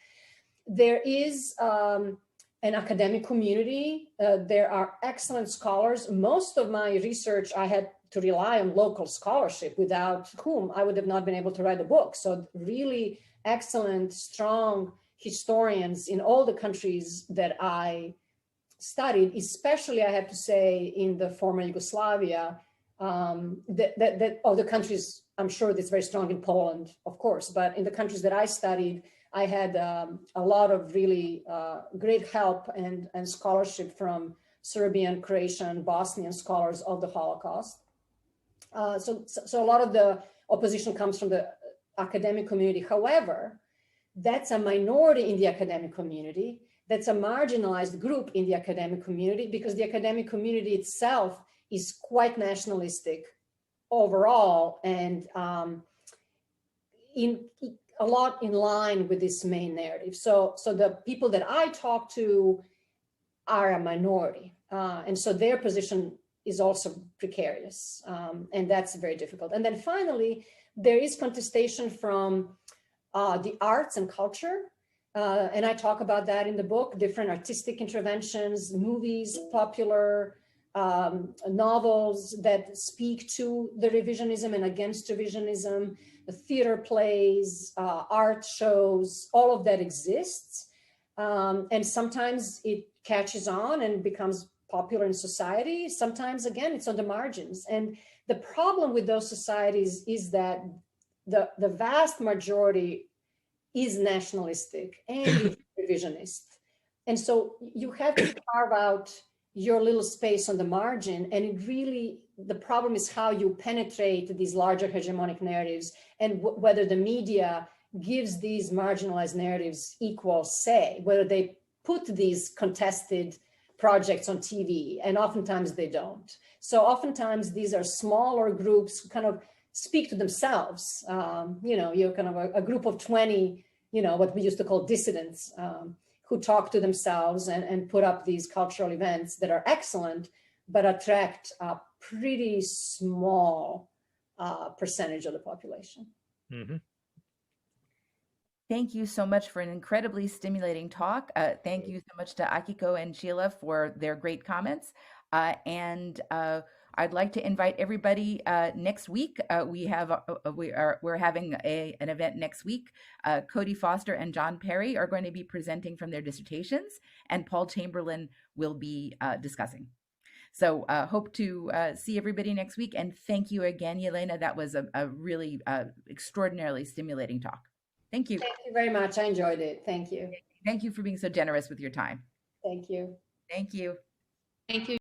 There is an academic community. There are excellent scholars. Most of my research, I had to rely on local scholarship, without whom I would have not been able to write the book. So really excellent, strong historians in all the countries that I studied, especially, I have to say, in the former Yugoslavia, that of the countries, I'm sure that's very strong in Poland, of course, but in the countries that I studied, I had a lot of really great help and scholarship from Serbian, Croatian, Bosnian scholars of the Holocaust. So a lot of the opposition comes from the academic community. However, that's a minority in the academic community. That's a marginalized group in the academic community, because the academic community itself is quite nationalistic overall, and a lot in line with this main narrative. So the people that I talk to are a minority, and so their position is also precarious, and that's very difficult. And then finally, there is contestation from the arts and culture, and I talk about that in the book, different artistic interventions, movies, popular novels that speak to the revisionism and against revisionism, the theater plays, art shows, all of that exists. And sometimes it catches on and becomes popular in society. Sometimes, again, it's on the margins. And the problem with those societies is that the vast majority is nationalistic and revisionist. And so you have to carve out your little space on the margin. And it really, the problem is how you penetrate these larger hegemonic narratives, and whether the media gives these marginalized narratives equal say, whether they put these contested projects on TV, and oftentimes they don't. So oftentimes these are smaller groups who kind of speak to themselves. You're kind of a group of 20, what we used to call dissidents, who talk to themselves and put up these cultural events that are excellent, but attract a pretty small percentage of the population. Mm-hmm. Thank you so much for an incredibly stimulating talk. Thank you so much to Akiko and Sheila for their great comments. And I'd like to invite everybody next week. We're having an event next week. Cody Foster and John Perry are going to be presenting from their dissertations, and Paul Chamberlain will be discussing. So hope to see everybody next week. And thank you again, Jelena. That was a really extraordinarily stimulating talk. Thank you. Thank you very much. I enjoyed it. Thank you. Thank you for being so generous with your time. Thank you. Thank you. Thank you.